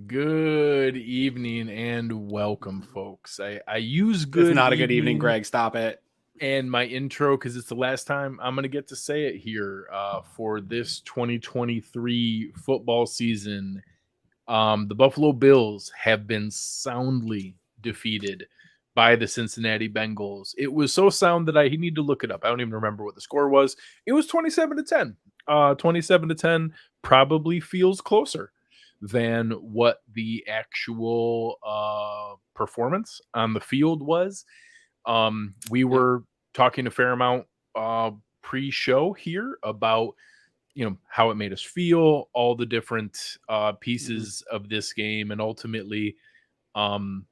Good evening and welcome, folks. I use It's good not a good evening, evening Greg. Stop it. and my intro because it's the last time I'm going to get to say it here for this 2023 football season. The Buffalo Bills have been soundly defeated by the Cincinnati Bengals. It was so sound that I need to look it up. I don't even remember what the score was. It was 27-10. 27-10 probably feels closer than what the actual performance on the field was. We Yeah. were talking a fair amount pre-show here about how it made us feel, all the different pieces of this game, and ultimately um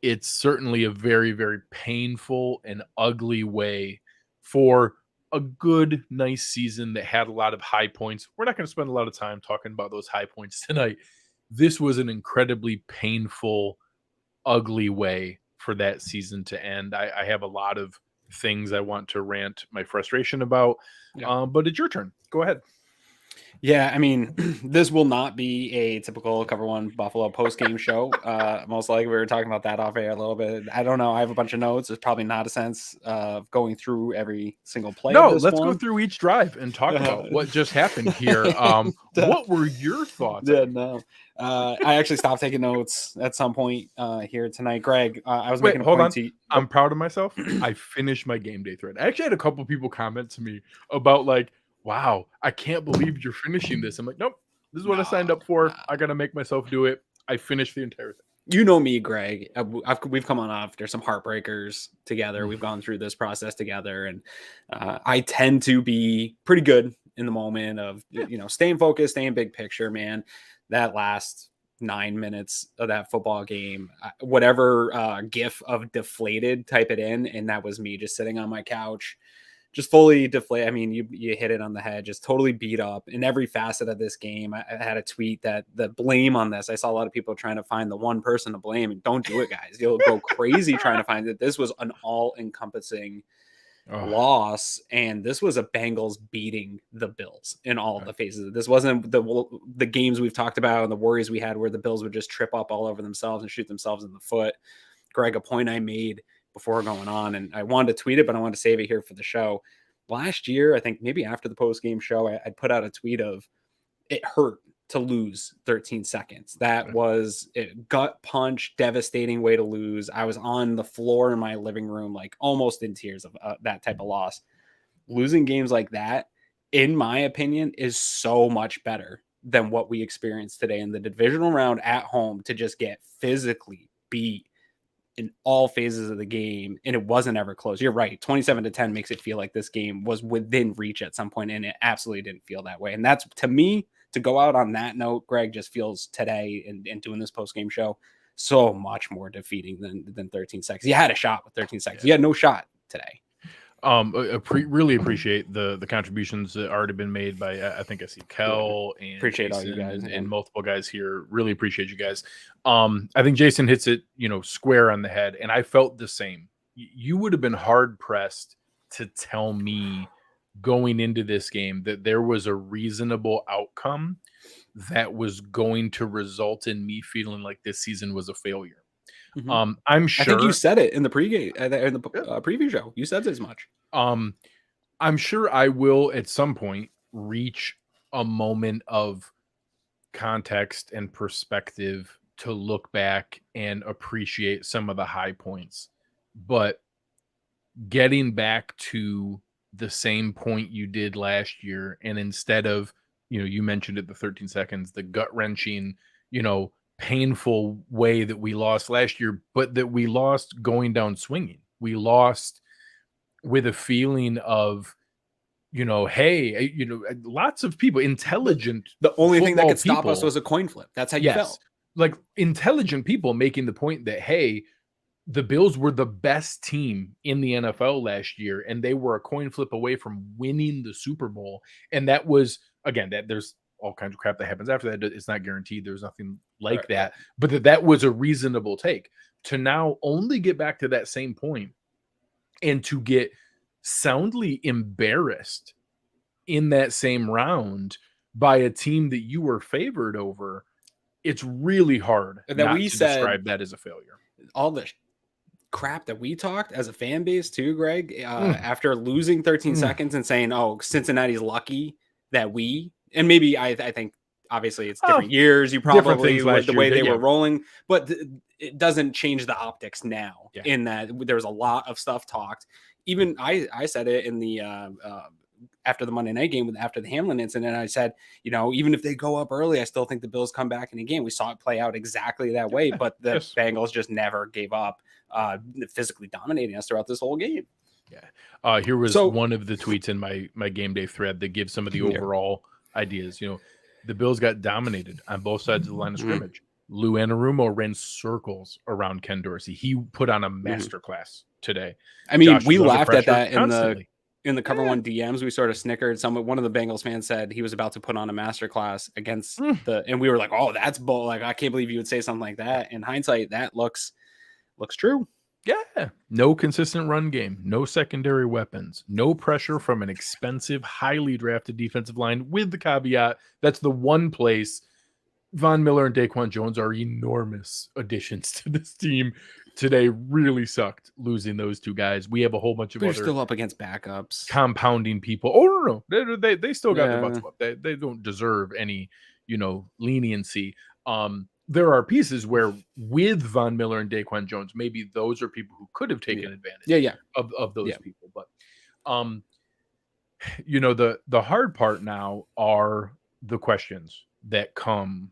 it's certainly a very, very painful and ugly way for a good, nice season that had a lot of high points. We're not going to spend a lot of time talking about those high points tonight. This was an incredibly painful, ugly way for that season to end. I have a lot of things I want to rant my frustration about, Yeah. but it's your turn. Go ahead. Yeah. I mean, this will not be a typical Cover One Buffalo post game show. Most likely, we were talking about that off air a little bit. I don't know. I have a bunch of notes. There's probably not a sense of going through every single play of No, this let's go one. through each drive and talk about what just happened here. What were your thoughts? Yeah, no. I actually stopped taking notes at some point here tonight. Greg, I was Wait, making a hold point on. to you. I'm proud of myself. I finished my game day thread. I actually had a couple people comment to me about like, "Wow, I can't believe you're finishing this." I'm like, "Nope, this is what I signed No, up for. no. I gotta make myself do it." I finished the entire thing. You know me, Greg. We've come on after some heartbreakers together. We've gone through this process together, and I tend to be pretty good in the moment of Yeah. staying focused, staying big picture. Man, that last 9 minutes of that football game, whatever GIF of deflated, type it in, and that was me just sitting on my couch just fully deflate. I mean, you hit it on the head, just totally beat up in every facet of this game. I had a tweet that the blame on this. I saw a lot of people trying to find the one person to blame, and don't do it, guys. You'll go crazy trying to find that. This was an all-encompassing Oh, loss, and this was a Bengals beating the Bills in all of the phases. This wasn't the games we've talked about and the worries we had where the Bills would just trip up all over themselves and shoot themselves in the foot. Greg, a point I made before going on, and I wanted to tweet it, but I wanted to save it here for the show. Last year, I think maybe after the post game show, I put out a tweet of it hurt to lose 13 seconds. That was a gut punch, devastating way to lose. I was on the floor in my living room, like almost in tears of that type of loss. Losing games like that, in my opinion, is so much better than what we experienced today in the divisional round at home to just get physically beat in all phases of the game, and it wasn't ever close. You're right. 27-10 makes it feel like this game was within reach at some point, and it absolutely didn't feel that way. And that's, to me, to go out on that note, Greg, just feels today and doing this post-game show so much more defeating than 13 seconds. You had a shot with 13 seconds. You had no shot today. Really appreciate the contributions that already been made by I think I see Kel and Appreciate all Jason you guys and multiple guys here. Really appreciate you guys. I think Jason hits it square on the head, and I felt the same. You would have been hard pressed to tell me going into this game that there was a reasonable outcome that was going to result in me feeling like this season was a failure. Mm-hmm. I'm I think you sure. said it in the pregame, in the preview show. You said as much. Um, I'm sure I will at some point reach a moment of context and perspective to look back and appreciate some of the high points. But getting back to the same point you did last year, and instead of, you mentioned it, the 13 seconds, the gut wrenching, painful way that we lost last year, but that we lost going down swinging. We lost with a feeling of, hey, lots of people, intelligent The only thing that football could stop us people, was a coin flip. That's how you yes, felt. like intelligent people making the point that, hey, the Bills were the best team in the NFL last year, and they were a coin flip away from winning the Super Bowl. And that was, again, that there's all kinds of crap that happens after that. It's not guaranteed. There's nothing like that, but that was a reasonable take. To now only get back to that same point and to get soundly embarrassed in that same round by a team that you were favored over, it's really hard that not we to said describe that as a failure. all the crap that we talked as a fan base too, Greg, after losing 13 seconds and saying, oh, Cincinnati's lucky that and maybe I think obviously it's different years. You different probably things last the year, way they yeah. were rolling, but it doesn't change the optics now. Yeah. In that there's a lot of stuff talked. Even I said it in the after the Monday night game, after the Hamlin incident, I said, even if they go up early, I still think the Bills come back in the game. We saw it play out exactly that way, but the Bengals just never gave up, physically dominating us throughout this whole game. Yeah. Here was one of the tweets in my game day thread that gives some of the overall ideas. The Bills got dominated on both sides of the line of scrimmage. Lou Anarumo ran circles around Ken Dorsey. He put on a masterclass today. I mean, we laughed at that in the Cover One DMs. We sort of snickered. One of the Bengals fans said he was about to put on a masterclass against and we were like, oh, that's bull. Like, I can't believe you would say something like that. In hindsight, that looks true. Yeah. No consistent run game, no secondary weapons, no pressure from an expensive, highly drafted defensive line, with the caveat that's the one place Von Miller and Daquan Jones are enormous additions to this team. Today really sucked losing those two guys. We have a whole bunch of other still up against backups, compounding people. Oh no, they still got their butts up. They don't deserve any, leniency. There are pieces where with Von Miller and Daquan Jones, maybe those are people who could have taken advantage of those people. But the hard part now are the questions that come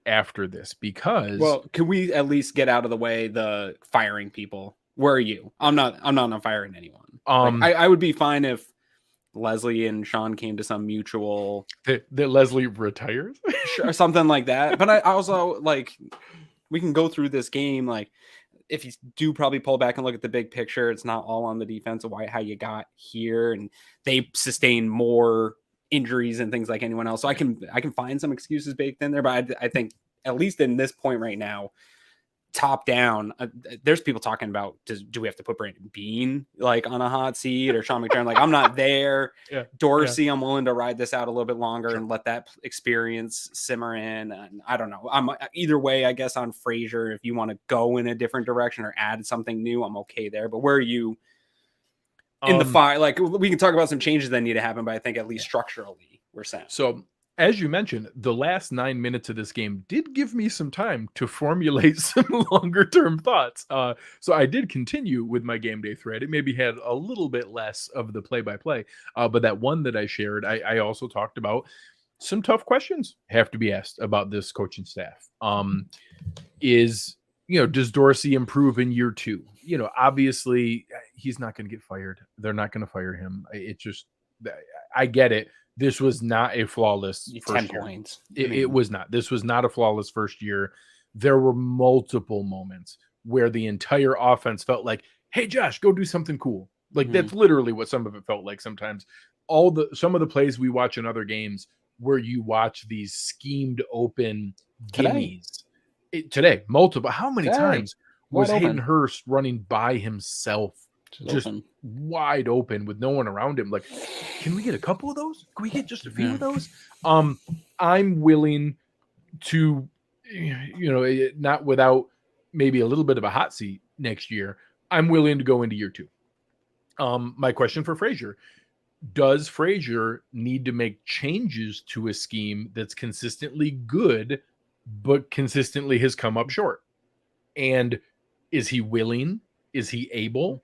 after this, because can we at least get out of the way the firing people? Where are you? I'm not firing anyone. I would be fine if Leslie and Sean came to some mutual that Leslie retires or something like that. But I also we can go through this game. If you do probably pull back and look at the big picture, it's not all on the defense of how you got here, and they sustain more injuries and things like anyone else. So I can find some excuses baked in there, but I think at least in this point right now, top down, there's people talking about do we have to put Brandon Beane on a hot seat, or Sean McDermott? I'm not there. Dorsey, I'm willing to ride this out a little bit longer and let that experience simmer in. And I don't know. I'm either way, I guess, on Frazier. If you want to go in a different direction or add something new, I'm okay there. But where are you in the fire? We can talk about some changes that need to happen, but I think at least structurally we're saying. So as you mentioned, the last 9 minutes of this game did give me some time to formulate some longer term thoughts. So I did continue with my game day thread. It maybe had a little bit less of the play-by-play, but that one that I shared, I also talked about some tough questions have to be asked about this coaching staff. Does Dorsey improve in year 2? Obviously he's not going to get fired. They're not going to fire him. I get it. This was not a flawless 10 points. It was not. This was not a flawless first year. There were multiple moments where the entire offense felt like, hey, Josh, go do something cool. That's literally what some of it felt like sometimes. Some of the plays we watch in other games where you watch these schemed open gimmies. Today, multiple. How many times was Hayden Hurst running by himself? Just wide open with no one around him. Can we get a couple of those? Can we get just a few of those? I'm willing to, not without maybe a little bit of a hot seat next year. I'm willing to go into year 2. My question for Frazier: does Frazier need to make changes to a scheme that's consistently good, but consistently has come up short? And is he willing? Is he able?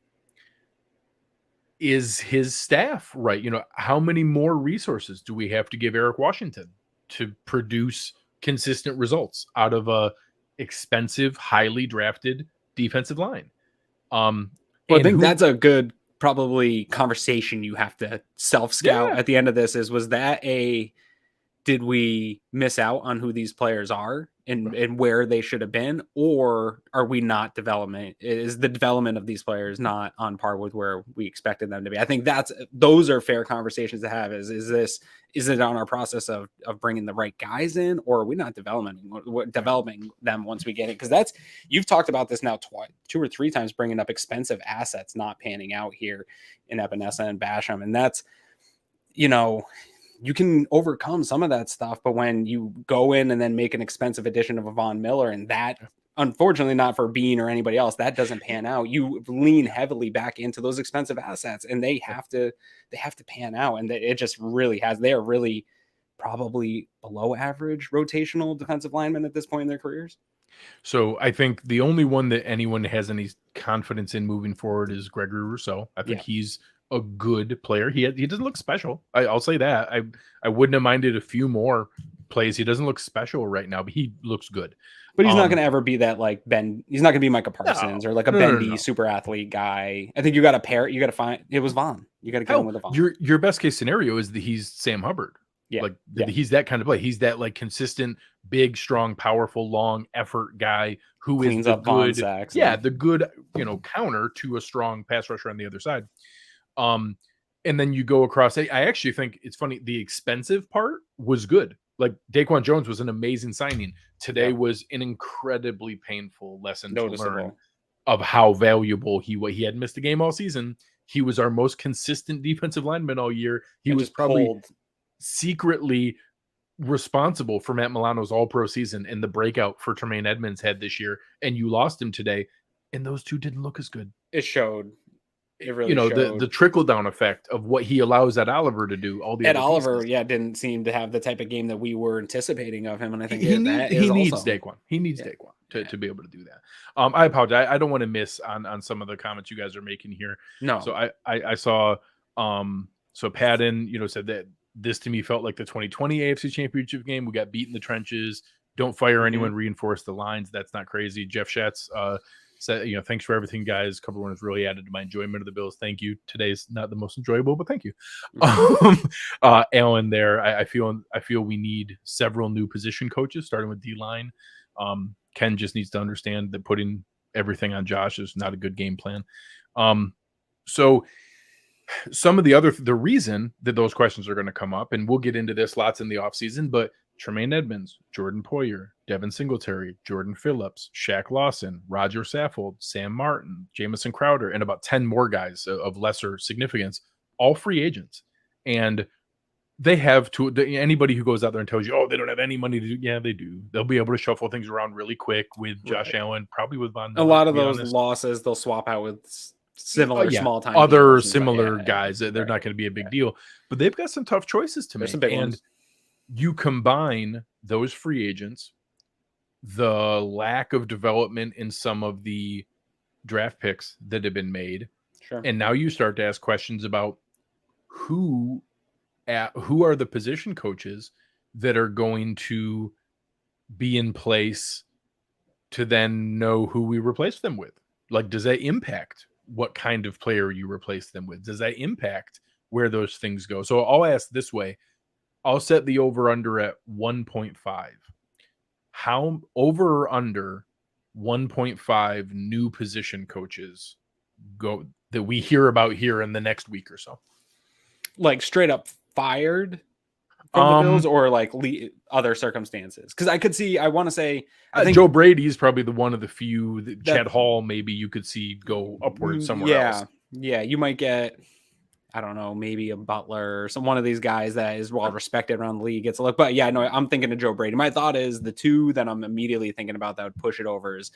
Is his staff right? How many more resources do we have to give Eric Washington to produce consistent results out of a expensive, highly drafted defensive line? I think that's a good probably conversation you have to self-scout at the end of this. Did we miss out on who these players are and where they should have been, or are we not development? Is the development of these players not on par with where we expected them to be? I think those are fair conversations to have. Is it on our process of bringing the right guys in, or are we not developing them once we get it? Because you've talked about this now 2 or 3 times, bringing up expensive assets not panning out here in Epinesa and Basham, and that's you can overcome some of that stuff. But when you go in and then make an expensive addition of a Von Miller, and that, unfortunately, not for Beane or anybody else, that doesn't pan out. You lean heavily back into those expensive assets, and they have to pan out. And it just really has. They are really probably below average rotational defensive linemen at this point in their careers. So I think the only one that anyone has any confidence in moving forward is Gregory Rousseau. I think he's a good player. He doesn't look special. I'll say that. I wouldn't have minded a few more plays. He doesn't look special right now, but he looks good. But he's not going to ever be that like Ben. He's not going to be Micah Parsons or like a bendy super athlete guy. I think you got to pair. You got to find. It was Vaughn. You got to get him with a Vaughn. Your best case scenario is that he's Sam Hubbard. He's that kind of play. He's that like consistent, big, strong, powerful, long effort guy who cleans is up good sacks. The good, counter to a strong pass rusher on the other side. And then you go across. I actually think it's funny. The expensive part was good. Like Daquan Jones was an amazing signing. Today was an incredibly painful lesson to learn of how valuable he had missed a game all season. He was our most consistent defensive lineman all year. He was probably secretly responsible for Matt Milano's all-pro season and the breakout for Tremaine Edmonds had this year, and you lost him today, and those two didn't look as good. It showed. It really showed. The trickle-down effect of what he allows Ed Oliver to do. Oliver, didn't seem to have the type of game that we were anticipating of him, and I think he needs Daquan. He needs Daquan to be able to do that. I apologize. I don't want to miss on some of the comments you guys are making here. No. So I saw so Patton, said that this to me felt like the 2020 AFC Championship game. We got beat in the trenches. Don't fire anyone. Reinforce the lines. That's not crazy. Jeff Schatz said, thanks for everything, guys. Couple runners really added to my enjoyment of the Bills. Thank you. Today's not the most enjoyable, but thank you. Alan, there. I feel we need several new position coaches, starting with D-line. Ken just needs to understand that putting everything on Josh is not a good game plan. So some of the reason that those questions are going to come up, and we'll get into this lots in the offseason, but Tremaine Edmonds, Jordan Poyer, Devin Singletary, Jordan Phillips, Shaq Lawson, Roger Saffold, Sam Martin, Jamison Crowder, and about 10 more guys of lesser significance, all free agents. And they have to, anybody who goes out there and tells you, they don't have any money to do, yeah, they do. They'll be able to shuffle things around really quick with Josh Allen, probably with Von Miller. A lot of those losses, they'll swap out with similar small time other similar guys. They're not going to be a big deal, but they've got some tough choices to make. And you combine those free agents, the lack of development in some of the draft picks that have been made, and now you start to ask questions about who are the position coaches that are going to be in place to then know who we replace them with. Like, does that impact what kind of player you replace them with? Does that impact where those things go? So I'll ask this way. I'll set the over-under at 1.5. How over or under 1.5 new position coaches go that we hear about here in the next week or so? Like straight up fired from the Bills, or like other circumstances? Because I could see, I want to say, I think Joe Brady is probably the one of the few that Chad Hall, maybe you could see go upward somewhere else. Yeah, you might get, I don't know, maybe a Butler or one of these guys that is well respected around the league gets a look. But yeah, no, I'm thinking of Joe Brady. My thought is the two that I'm immediately thinking about that would push it over is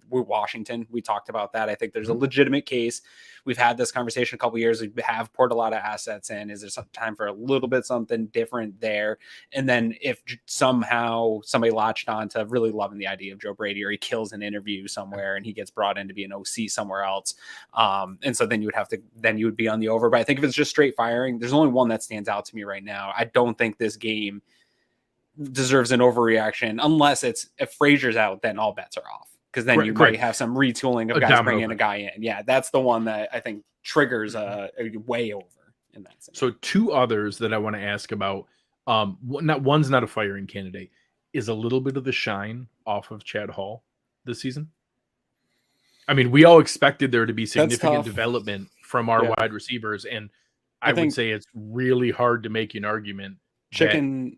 Washington. We talked about that. I think there's a legitimate case. We've had this conversation a couple of years. We have poured a lot of assets in. Is there some time for a little bit something different there? And then if somehow somebody latched on to really loving the idea of Joe Brady, or he kills an interview somewhere and he gets brought in to be an OC somewhere else, and so then you would be on the over. But I think if it's just straight firing, there's only one that stands out to me right now. I don't think this game deserves an overreaction unless if Frazier's out, then all bets are off. Because then you might have some retooling of guys bringing a guy in. Yeah, that's the one that I think triggers a way over in that sense. So two others that I want to ask about. One's not a firing candidate. Is a little bit of the shine off of Chad Hall this season? I mean, we all expected there to be significant development from our wide receivers, and I would say it's really hard to make an argument that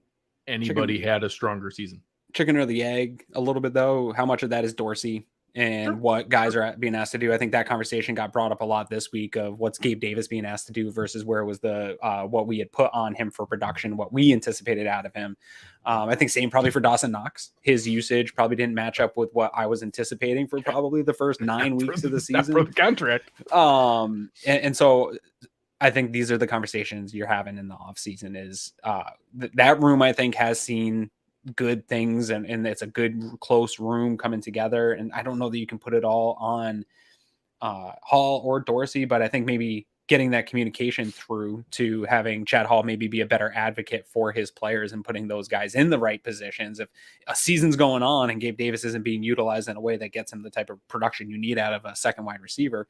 anybody had a stronger season. Chicken or the egg a little bit, though. How much of that is Dorsey? and Sure. what guys are being asked to do. I think that conversation got brought up a lot this week of what's Gabe Davis being asked to do versus where was the what we had put on him for production, what we anticipated out of him. I think same probably for Dawson Knox. His usage probably didn't match up with what I was anticipating for probably the first 9 weeks of the season. For the contract. And so I think these are the conversations you're having in the offseason is that room, I think, has seen good things and it's a good close room coming together. And I don't know that you can put it all on Hall or Dorsey, but I think maybe getting that communication through to having Chad Hall maybe be a better advocate for his players and putting those guys in the right positions. If a season's going on and Gabe Davis isn't being utilized in a way that gets him the type of production you need out of a second wide receiver,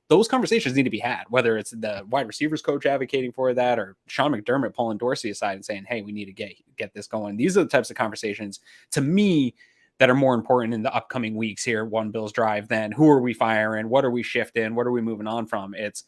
those conversations need to be had, whether it's the wide receivers coach advocating for that or Sean McDermott pulling Dorsey aside and saying, hey, we need to get this going. These are the types of conversations to me that are more important in the upcoming weeks here, one Bills drive, than who are we firing? What are we shifting? What are we moving on from? It's,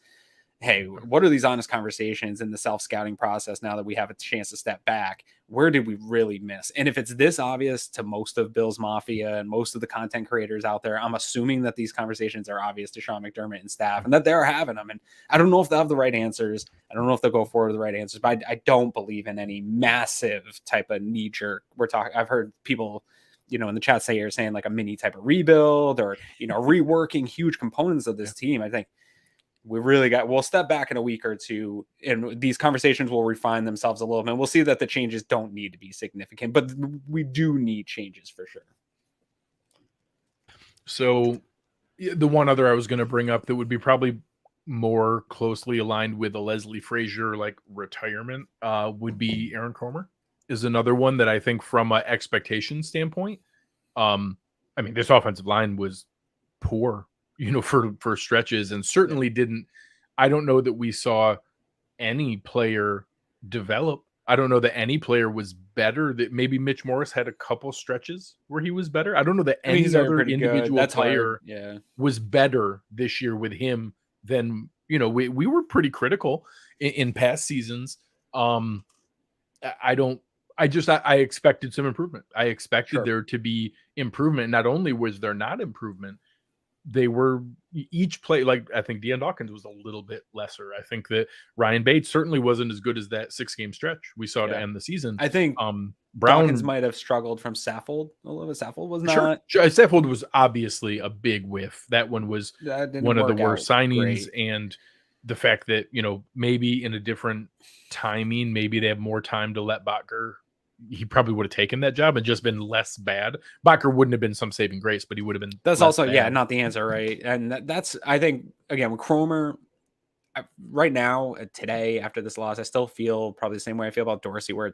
hey, what are these honest conversations in the self-scouting process now that we have a chance to step back? Where did we really miss? And if it's this obvious to most of Bills Mafia and most of the content creators out there, I'm assuming that these conversations are obvious to Sean McDermott and staff and that they're having them. And I don't know if they'll have the right answers. I don't know if they'll go forward with the right answers, but I don't believe in any massive type of knee jerk. I've heard people, in the chat saying like a mini type of rebuild or, reworking huge components of this team. I think we'll step back in a week or two and these conversations will refine themselves a little bit. We'll see that the changes don't need to be significant, but we do need changes for sure. So the one other I was going to bring up that would be probably more closely aligned with a Leslie Frazier like retirement would be Aaron Kromer is another one that I think from an expectation standpoint. This offensive line was poor, for stretches and certainly I don't know that we saw any player develop. I don't know that any player was better. That maybe Mitch Morris had a couple stretches where he was better. I don't know that any other individual player was better this year with him than, we were pretty critical in past seasons. I expected some improvement. I expected there to be improvement. Not only was there not improvement, they were each play. Like I think Deion Dawkins was a little bit lesser. I think that Ryan Bates certainly wasn't as good as that 6-game stretch we saw to end the season. I think Dawkins might have struggled from Saffold a little bit. Saffold was not. Sure. Saffold was obviously a big whiff. That one was one of the worst signings. Great. And the fact that, maybe in a different timing, maybe they have more time to let Butker. He probably would have taken that job and just been less bad. Butker wouldn't have been some saving grace, but he would have been. That's also bad. Not the answer, right? And that's I think again with Kromer right now today after this loss, I still feel probably the same way I feel about Dorsey, where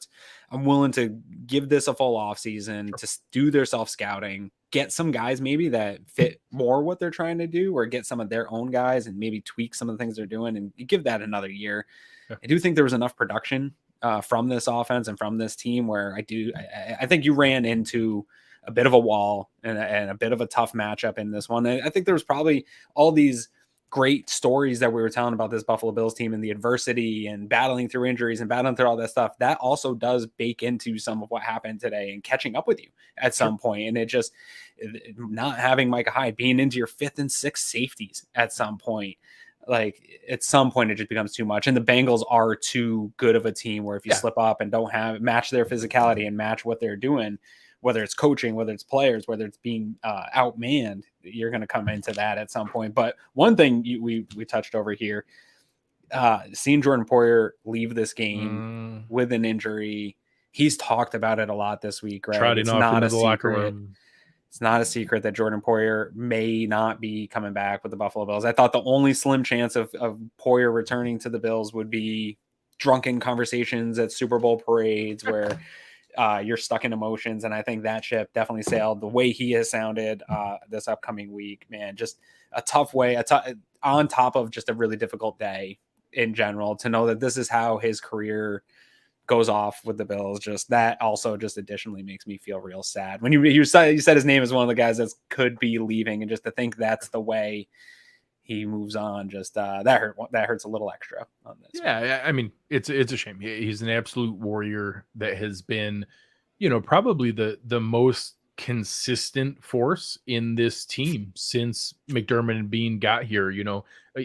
I'm willing to give this a full off season to do their self scouting, get some guys maybe that fit more what they're trying to do, or get some of their own guys and maybe tweak some of the things they're doing and give that another year. Yeah. I do think there was enough production from this offense and from this team where I think you ran into a bit of a wall and a bit of a tough matchup in this one. I think there was probably all these great stories that we were telling about this Buffalo Bills team and the adversity and battling through injuries and battling through all that stuff. That also does bake into some of what happened today and catching up with you at some point. And it just not having Micah Hyde being into your 5th and 6th safeties at some point. Like at some point it just becomes too much. And the Bengals are too good of a team where if you slip up and don't match their physicality and match what they're doing, whether it's coaching, whether it's players, whether it's being outmanned, you're going to come into that at some point. But one thing we touched over here, seeing Jordan Poyer leave this game with an injury, he's talked about it a lot this week, right? It's not a secret. It's not a secret that Jordan Poyer may not be coming back with the Buffalo Bills. I thought the only slim chance of Poyer returning to the Bills would be drunken conversations at Super Bowl parades where you're stuck in emotions. And I think that ship definitely sailed the way he has sounded this upcoming week, man. Just a tough way, on top of just a really difficult day in general, to know that this is how his career goes off with the Bills. Just that also just additionally makes me feel real sad. When you said his name as one of the guys that could be leaving, and just to think that's the way he moves on, just that hurts a little extra on this. Yeah, I mean, it's a shame. He's an absolute warrior that has been, probably the most consistent force in this team since McDermott and Beane got here,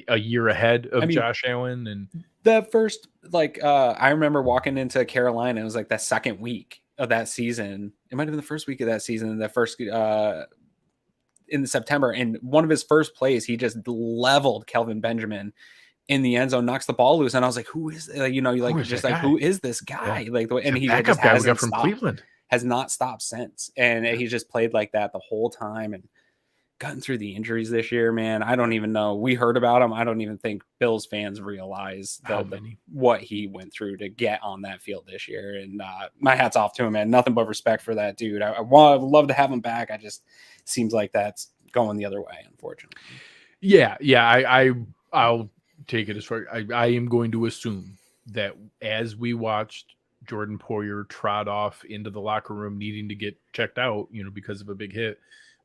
a year ahead of Josh Allen. And the first, I remember walking into Carolina, it was like the second week of that season. It might have been the first week of that season, the first in September. And one of his first plays, he just leveled Kelvin Benjamin in the end zone, knocks the ball loose. And I was like, who is, who is this guy? Yeah. And he backup just guy we hasn't got from stopped. Cleveland. Has not stopped since. And he's just played like that the whole time and gotten through the injuries this year, man. I don't even know. We heard about him. I don't even think Bills fans realize what he went through to get on that field this year. And my hat's off to him, man. Nothing but respect for that dude. I would love to have him back. I just seems like that's going the other way, unfortunately. Yeah. I'll take it as far. I am going to assume that as we watched Jordan Poyer trot off into the locker room needing to get checked out, because of a big hit,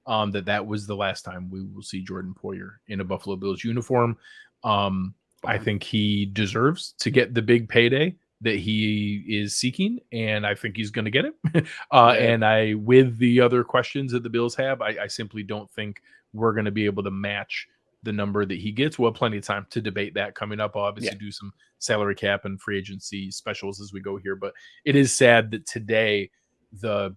that was the last time we will see Jordan Poyer in a Buffalo Bills uniform. I think he deserves to get the big payday that he is seeking, and I think he's going to get it. And with the other questions that the Bills have, I simply don't think we're going to be able to match the number that he gets. We'll have plenty of time to debate that coming up. I'll obviously do some salary cap and free agency specials as we go here, but it is sad that today the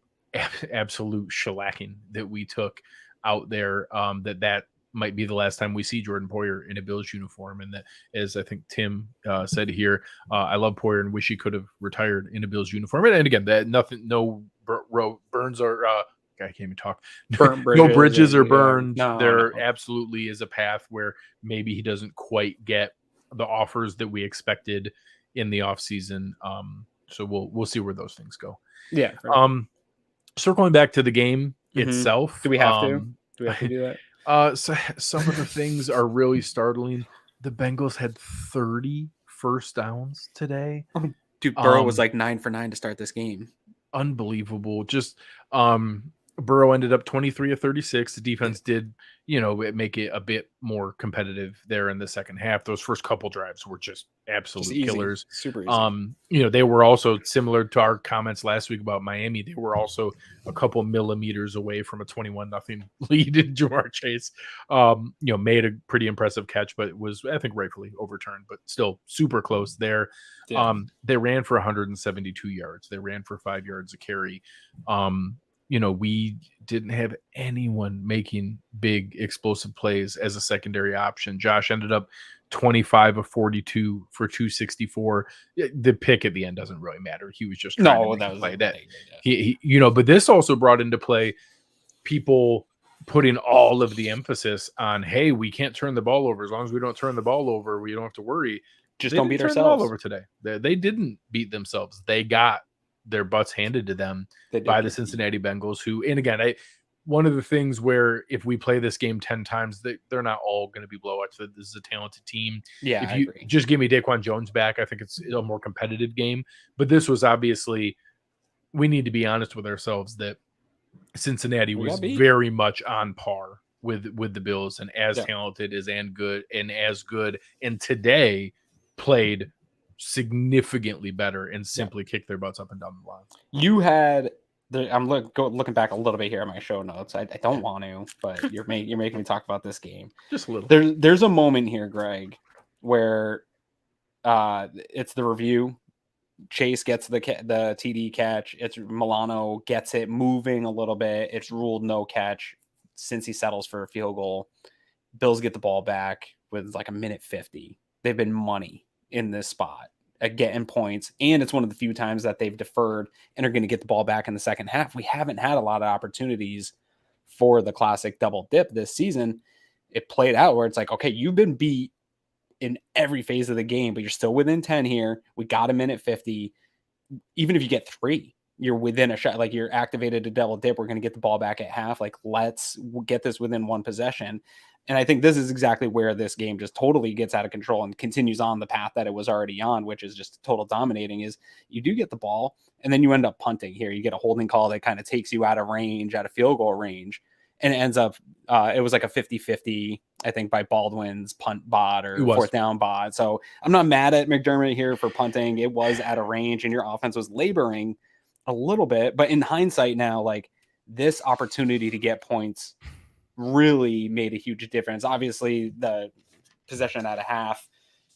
absolute shellacking that we took out there, that might be the last time we see Jordan Poyer in a Bills uniform. And that, as I think Tim said here, I love Poyer and wish he could have retired in a Bills uniform. And again, that nothing, no burns are, I can't even talk. No bridges are burned. There absolutely is a path where maybe he doesn't quite get the offers that we expected in the offseason. So we'll see where those things go. Yeah. Circling back to the game itself. Do we have to? Do we have to do that? So some of the things are really startling. The Bengals had 30 first downs today. Dude, Burrow was like 9 for 9 to start this game. Unbelievable. Just Burrow ended up 23 of 36. The defense did, make it a bit more competitive there in the second half. Those first couple drives were just absolute killers. Super easy. They were also similar to our comments last week about Miami. They were also a couple millimeters away from a 21-0 lead in Jamar Chase. Made a pretty impressive catch, but it was, I think, rightfully overturned, but still super close there. Yeah. They ran for 172 yards. They ran for 5 yards a carry. We didn't have anyone making big explosive plays as a secondary option. Josh ended up 25 of 42 for 264. The pick at the end doesn't really matter. He was just trying to make a play that he but this also brought into play people putting all of the emphasis on, hey, we can't turn the ball over. As long as we don't turn the ball over, we don't have to worry. Just don't beat ourselves. The ball over today. They didn't beat themselves. They got their butts handed to them by the Cincinnati Bengals, who, and again, one of the things where if we play this game 10 times, they're not all going to be blowouts. This is a talented team. Yeah, if you just give me Daquan Jones back, I think it's a more competitive game. But this was obviously, we need to be honest with ourselves that Cincinnati was very much on par with the Bills and as talented and good, and today played significantly better and simply kick their butts up and down the line. You had I'm looking back a little bit here at my show notes. I don't want to, but you're making me talk about this game just a little. There's a moment here, Greg, where it's the review. Chase gets the TD catch. It's Milano gets it moving a little bit. It's ruled no catch since he settles for a field goal. Bills get the ball back with like a minute 50. They've been money in this spot at getting points, and it's one of the few times that they've deferred and are going to get the ball back in the second half. We haven't had a lot of opportunities for the classic double dip this season. It played out where it's like, okay, you've been beat in every phase of the game, but you're still within 10 here. We got a minute 50. Even if you get 3, you're within a shot. Like, you're activated to double dip. We're going to get the ball back at half. Like, let's get this within one possession. And I think this is exactly where this game just totally gets out of control and continues on the path that it was already on, which is just total dominating. Is you do get the ball and then you end up punting here. You get a holding call that kind of takes you out of range, out of field goal range. And it ends up, it was like a 50-50, I think, by Baldwin's punt bot or fourth down bot. So I'm not mad at McDermott here for punting. It was out of range and your offense was laboring a little bit. But in hindsight now, like, This opportunity to get points really made a huge difference. Obviously, the possession at a half,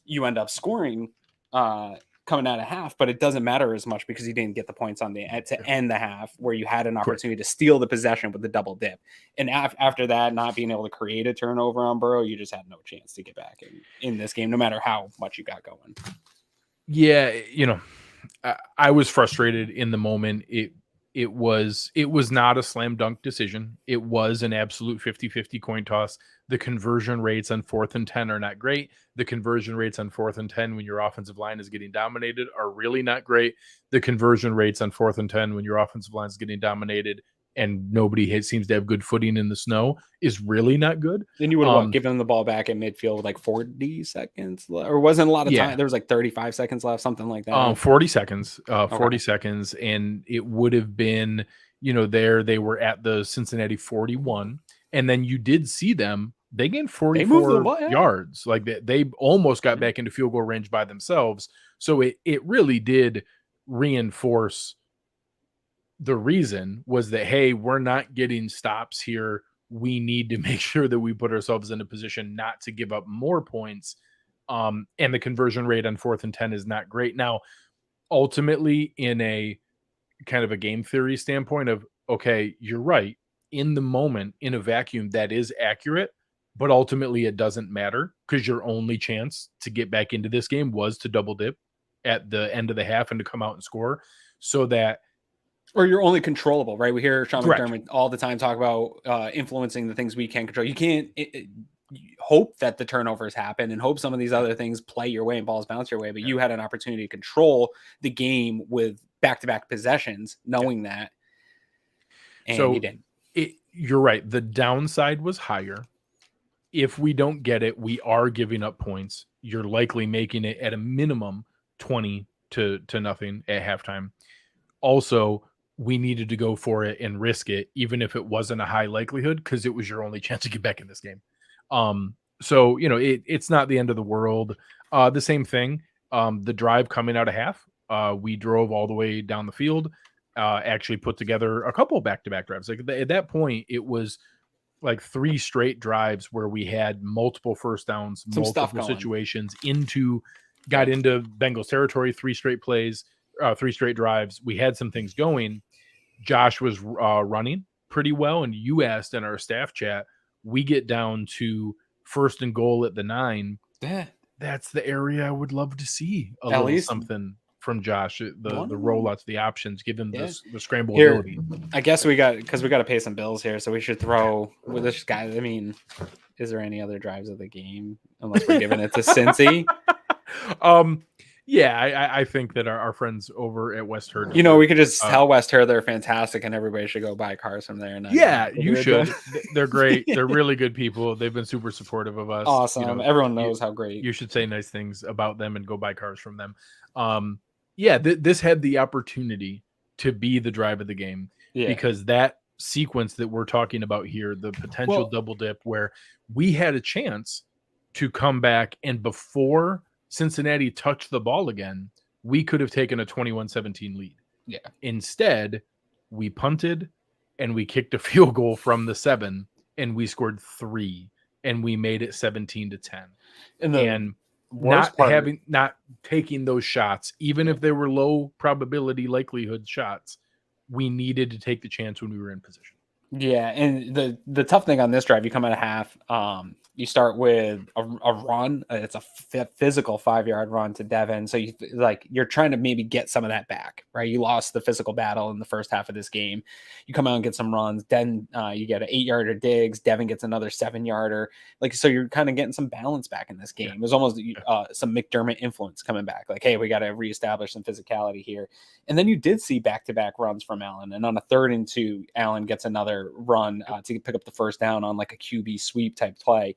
you end up scoring coming out of half, but it doesn't matter as much because you didn't get the points on the to end the half, where you had an opportunity to steal the possession with the double dip. And after that, not being able to create a turnover on Burrow, you just had no chance to get back in this game, no matter how much you got going. Yeah, I was frustrated in the moment. It was not a slam dunk decision. It was an absolute 50-50 coin toss. The conversion rates on 4th and 10 are not great. The conversion rates on 4th and 10 when your offensive line is getting dominated are really not great. The conversion rates on 4th and 10 when your offensive line is getting dominated and nobody seems to have good footing in the snow is really not good. Then you would have given them the ball back at midfield with like 40 seconds left, or wasn't a lot of time. There was like 35 seconds left, something like that. 40 seconds, 40 seconds. And it would have been, they were at the Cincinnati 41. And then you did see them, they gained 44 yards. Like they almost got back into field goal range by themselves. So it really did reinforce the reason was that, hey, we're not getting stops here. We need to make sure that we put ourselves in a position not to give up more points. And the conversion rate on 4th and 10 is not great. Now, ultimately, in a kind of a game theory standpoint of, okay, you're right. In the moment, in a vacuum, that is accurate. But ultimately, it doesn't matter because your only chance to get back into this game was to double dip at the end of the half and to come out and score. So that, or you're only controllable, right? We hear Sean McDermott all the time talk about influencing the things we can control. You can't hope that the turnovers happen and hope some of these other things play your way and balls bounce your way, but you had an opportunity to control the game with back-to-back possessions, knowing that, and you didn't. You're right. The downside was higher. If we don't get it, we are giving up points. You're likely making it at a minimum 20 to nothing at halftime. Also, we needed to go for it and risk it, even if it wasn't a high likelihood, because it was your only chance to get back in this game. So, it's not the end of the world. The same thing, the drive coming out of half, we drove all the way down the field, actually put together a couple back-to-back drives. Like at that point, it was like 3 straight drives where we had multiple first downs, multiple situations got into Bengals territory, 3 straight plays, 3 straight drives. We had some things going. Josh was running pretty well. And you asked in our staff chat, we get down to 1st and goal at the 9. That's the area I would love to see a little something from Josh. The rollouts, the options, give him the scramble ability. I guess we got to pay some bills here. So we should throw with this guy. I mean, is there any other drives of the game unless we're giving it to Cincy? Yeah, I think that our friends over at West Herr, we could just tell West Herr they're fantastic and everybody should go buy cars from there. You should. They're great. They're really good people. They've been super supportive of us. Awesome. Everyone knows how great. You should say nice things about them and go buy cars from them. This had the opportunity to be the drive of the game because that sequence that we're talking about here, the potential double dip where we had a chance to come back, and before Cincinnati touched the ball again, we could have taken a 21-17 lead. Yeah. Instead, we punted and we kicked a field goal from the 7 and we scored 3 and we made it 17-10. And not taking those shots, even if they were low probability likelihood shots, we needed to take the chance when we were in position. Yeah, and the tough thing on this drive, you come at a half, you start with a run. It's a physical 5-yard run to Devin. So you're trying to maybe get some of that back, right? You lost the physical battle in the first half of this game. You come out and get some runs. Then you get an 8-yarder Diggs. Devin gets another 7-yarder. So you're kind of getting some balance back in this game. It was almost some McDermott influence coming back. Like, hey, we got to reestablish some physicality here. And then you did see back-to-back runs from Allen. And on a 3rd and 2, Allen gets another run to pick up the first down on like a QB sweep type play.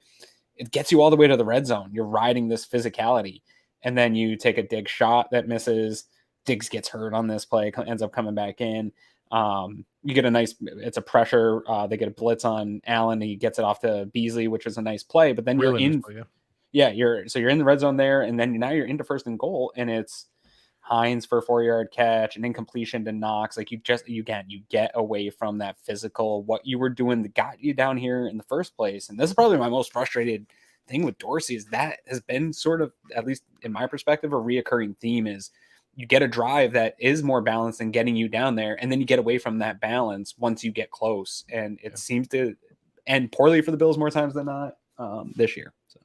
It gets you all the way to the red zone. You're riding this physicality, and then you take a Diggs shot that misses. Diggs gets hurt on this play, ends up coming back in. You get it's a pressure. They get a blitz on Allen. He gets it off to Beasley, which is a nice play. But then you're in the red zone there, and then now you're into 1st and goal, and it's Hines for a 4-yard catch, an incompletion to Knox. Like you get away from that physical, what you were doing that got you down here in the first place. And this is probably my most frustrated thing with Dorsey, is that has been sort of, at least in my perspective, a reoccurring theme is you get a drive that is more balanced than getting you down there, and then you get away from that balance once you get close. And it seems to end poorly for the Bills more times than not this year. So.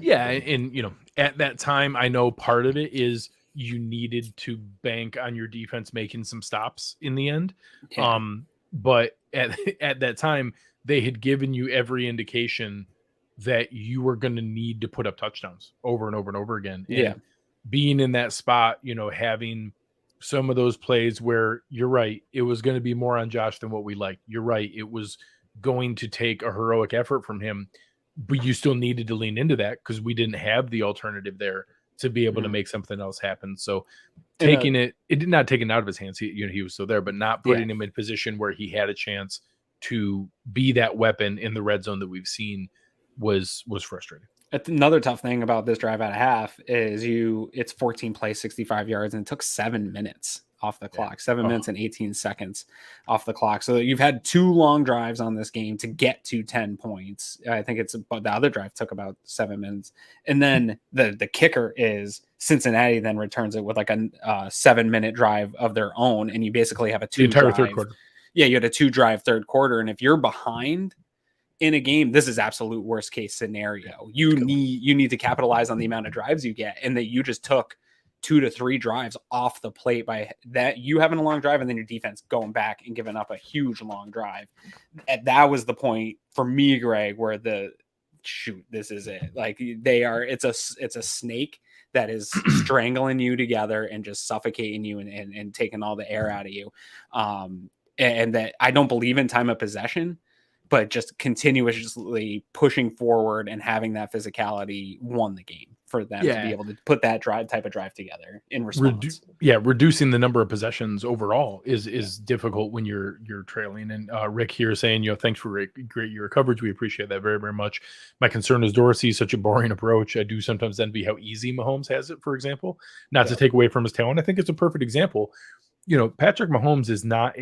Yeah, and at that time, I know part of it is you needed to bank on your defense making some stops in the end. Yeah. But at that time, they had given you every indication that you were going to need to put up touchdowns over and over and over again. And being in that spot, having some of those plays where you're right, it was going to be more on Josh than what we liked. You're right. It was going to take a heroic effort from him, but you still needed to lean into that because we didn't have the alternative there to be able to make something else happen. So taking it did not take it out of his hands. He was still there, but not putting him in a position where he had a chance to be that weapon in the red zone that we've seen was frustrating. Another tough thing about this drive at a half is it's 14 plays, 65 yards, and it took 7 minutes off the clock, 7 minutes and 18 seconds off the clock. So you've had 2 long drives on this game to get to 10 points. I think the other drive took about 7 minutes. And then the kicker is Cincinnati then returns it with like a 7-minute drive of their own. And you basically have a 2-drive third quarter. Yeah, you had a 2-drive third quarter. And if you're behind in a game, this is absolute worst case scenario. You need to capitalize on the amount of drives you get, and that you just took 2 to 3 drives off the plate by that, you having a long drive and then your defense going back and giving up a huge long drive. And that was the point for me, Greg, where this is it. Like it's a snake that is strangling you together and just suffocating you and taking all the air out of you. And that I don't believe in time of possession, but just continuously pushing forward and having that physicality won the game for them to be able to put that type of drive together in response. Reducing the number of possessions overall is difficult when you're trailing. And Rick here saying, thanks for a great year of coverage. We appreciate that very, very much. My concern is Dorsey, such a boring approach. I do sometimes envy how easy Mahomes has it, for example, not to take away from his talent. I think it's a perfect example. Patrick Mahomes is not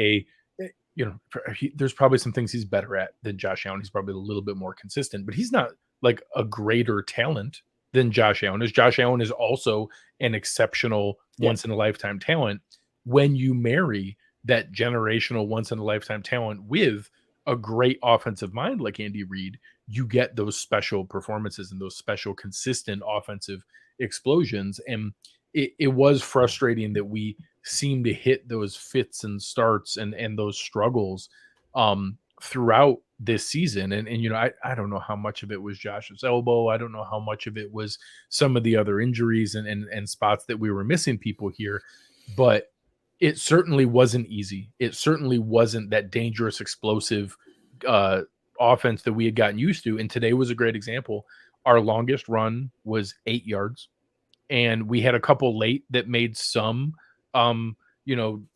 there's probably some things he's better at than Josh Allen. He's probably a little bit more consistent, but he's not like a greater talent than Josh Allen is. Josh Allen is also an exceptional once in a lifetime talent. When you marry that generational once in a lifetime talent with a great offensive mind like Andy Reid, you get those special performances and those special consistent offensive explosions. And it was frustrating that we seem to hit those fits and starts and those struggles throughout this season. And I don't know how much of it was Josh's elbow. I don't know how much of it was some of the other injuries and spots that we were missing people here, but it certainly wasn't easy. It certainly wasn't that dangerous, explosive offense that we had gotten used to. And today was a great example. Our longest run was 8 yards. And we had a couple late that made some,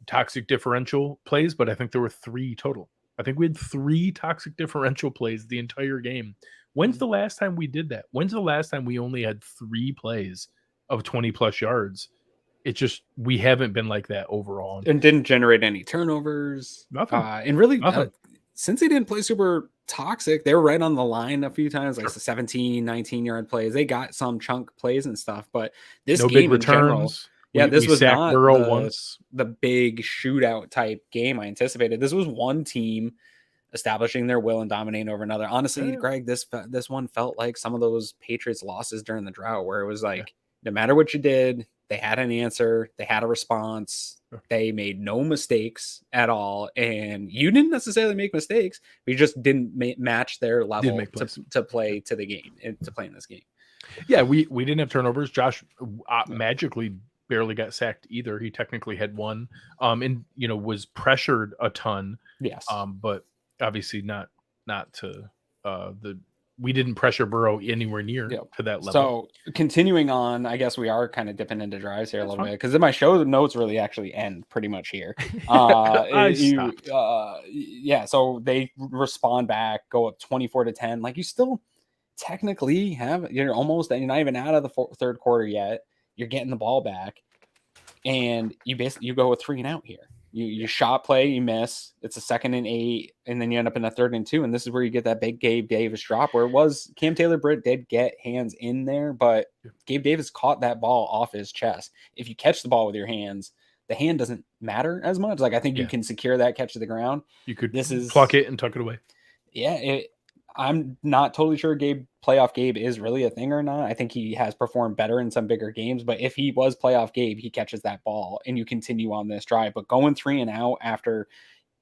toxic differential plays, but I think there were 3 total. I think we had 3 toxic differential plays the entire game. When's the last time we did that? When's the last time we only had 3 plays of 20 plus yards? It's just, we haven't been like that overall. And didn't generate any turnovers. Nothing. And really, since they didn't play super toxic, they were right on the line a few times, like the 17, 19-yard plays. They got some chunk plays and stuff, but this no game big in general, this was not the big shootout type game I anticipated. This was one team establishing their will and dominating over another. Honestly, Greg, this one felt like some of those Patriots losses during the drought, where it was like, no matter what you did, they had an answer, they had a response, they made no mistakes at all, and you didn't necessarily make mistakes. We just didn't match their level to play to the game and to play in this game. Yeah, we didn't have turnovers. Josh magically barely got sacked either. He technically had one, and was pressured a ton. Yes, but obviously not to we didn't pressure Burrow anywhere near to that level. So continuing on, I guess we are kind of dipping into drives here a little bit, because my show notes really actually end pretty much here. So they respond back, go up 24-10. Like, you still technically you're not even out of the third quarter yet. You're getting the ball back. and you go with 3 and out here. You shot play, you miss. It's a 2nd and 8, and then you end up in a 3rd and 2, and this is where you get that big Gabe Davis drop, where it was Cam Taylor-Britt did get hands in there, but Gabe Davis caught that ball off his chest. If you catch the ball with your hands, the hand doesn't matter as much. Like, I think you can secure that catch to the ground. You could pluck it and tuck it away. Yeah, I'm not totally sure playoff Gabe is really a thing or not. I think he has performed better in some bigger games, but if he was playoff Gabe, he catches that ball and you continue on this drive. But going 3 and out after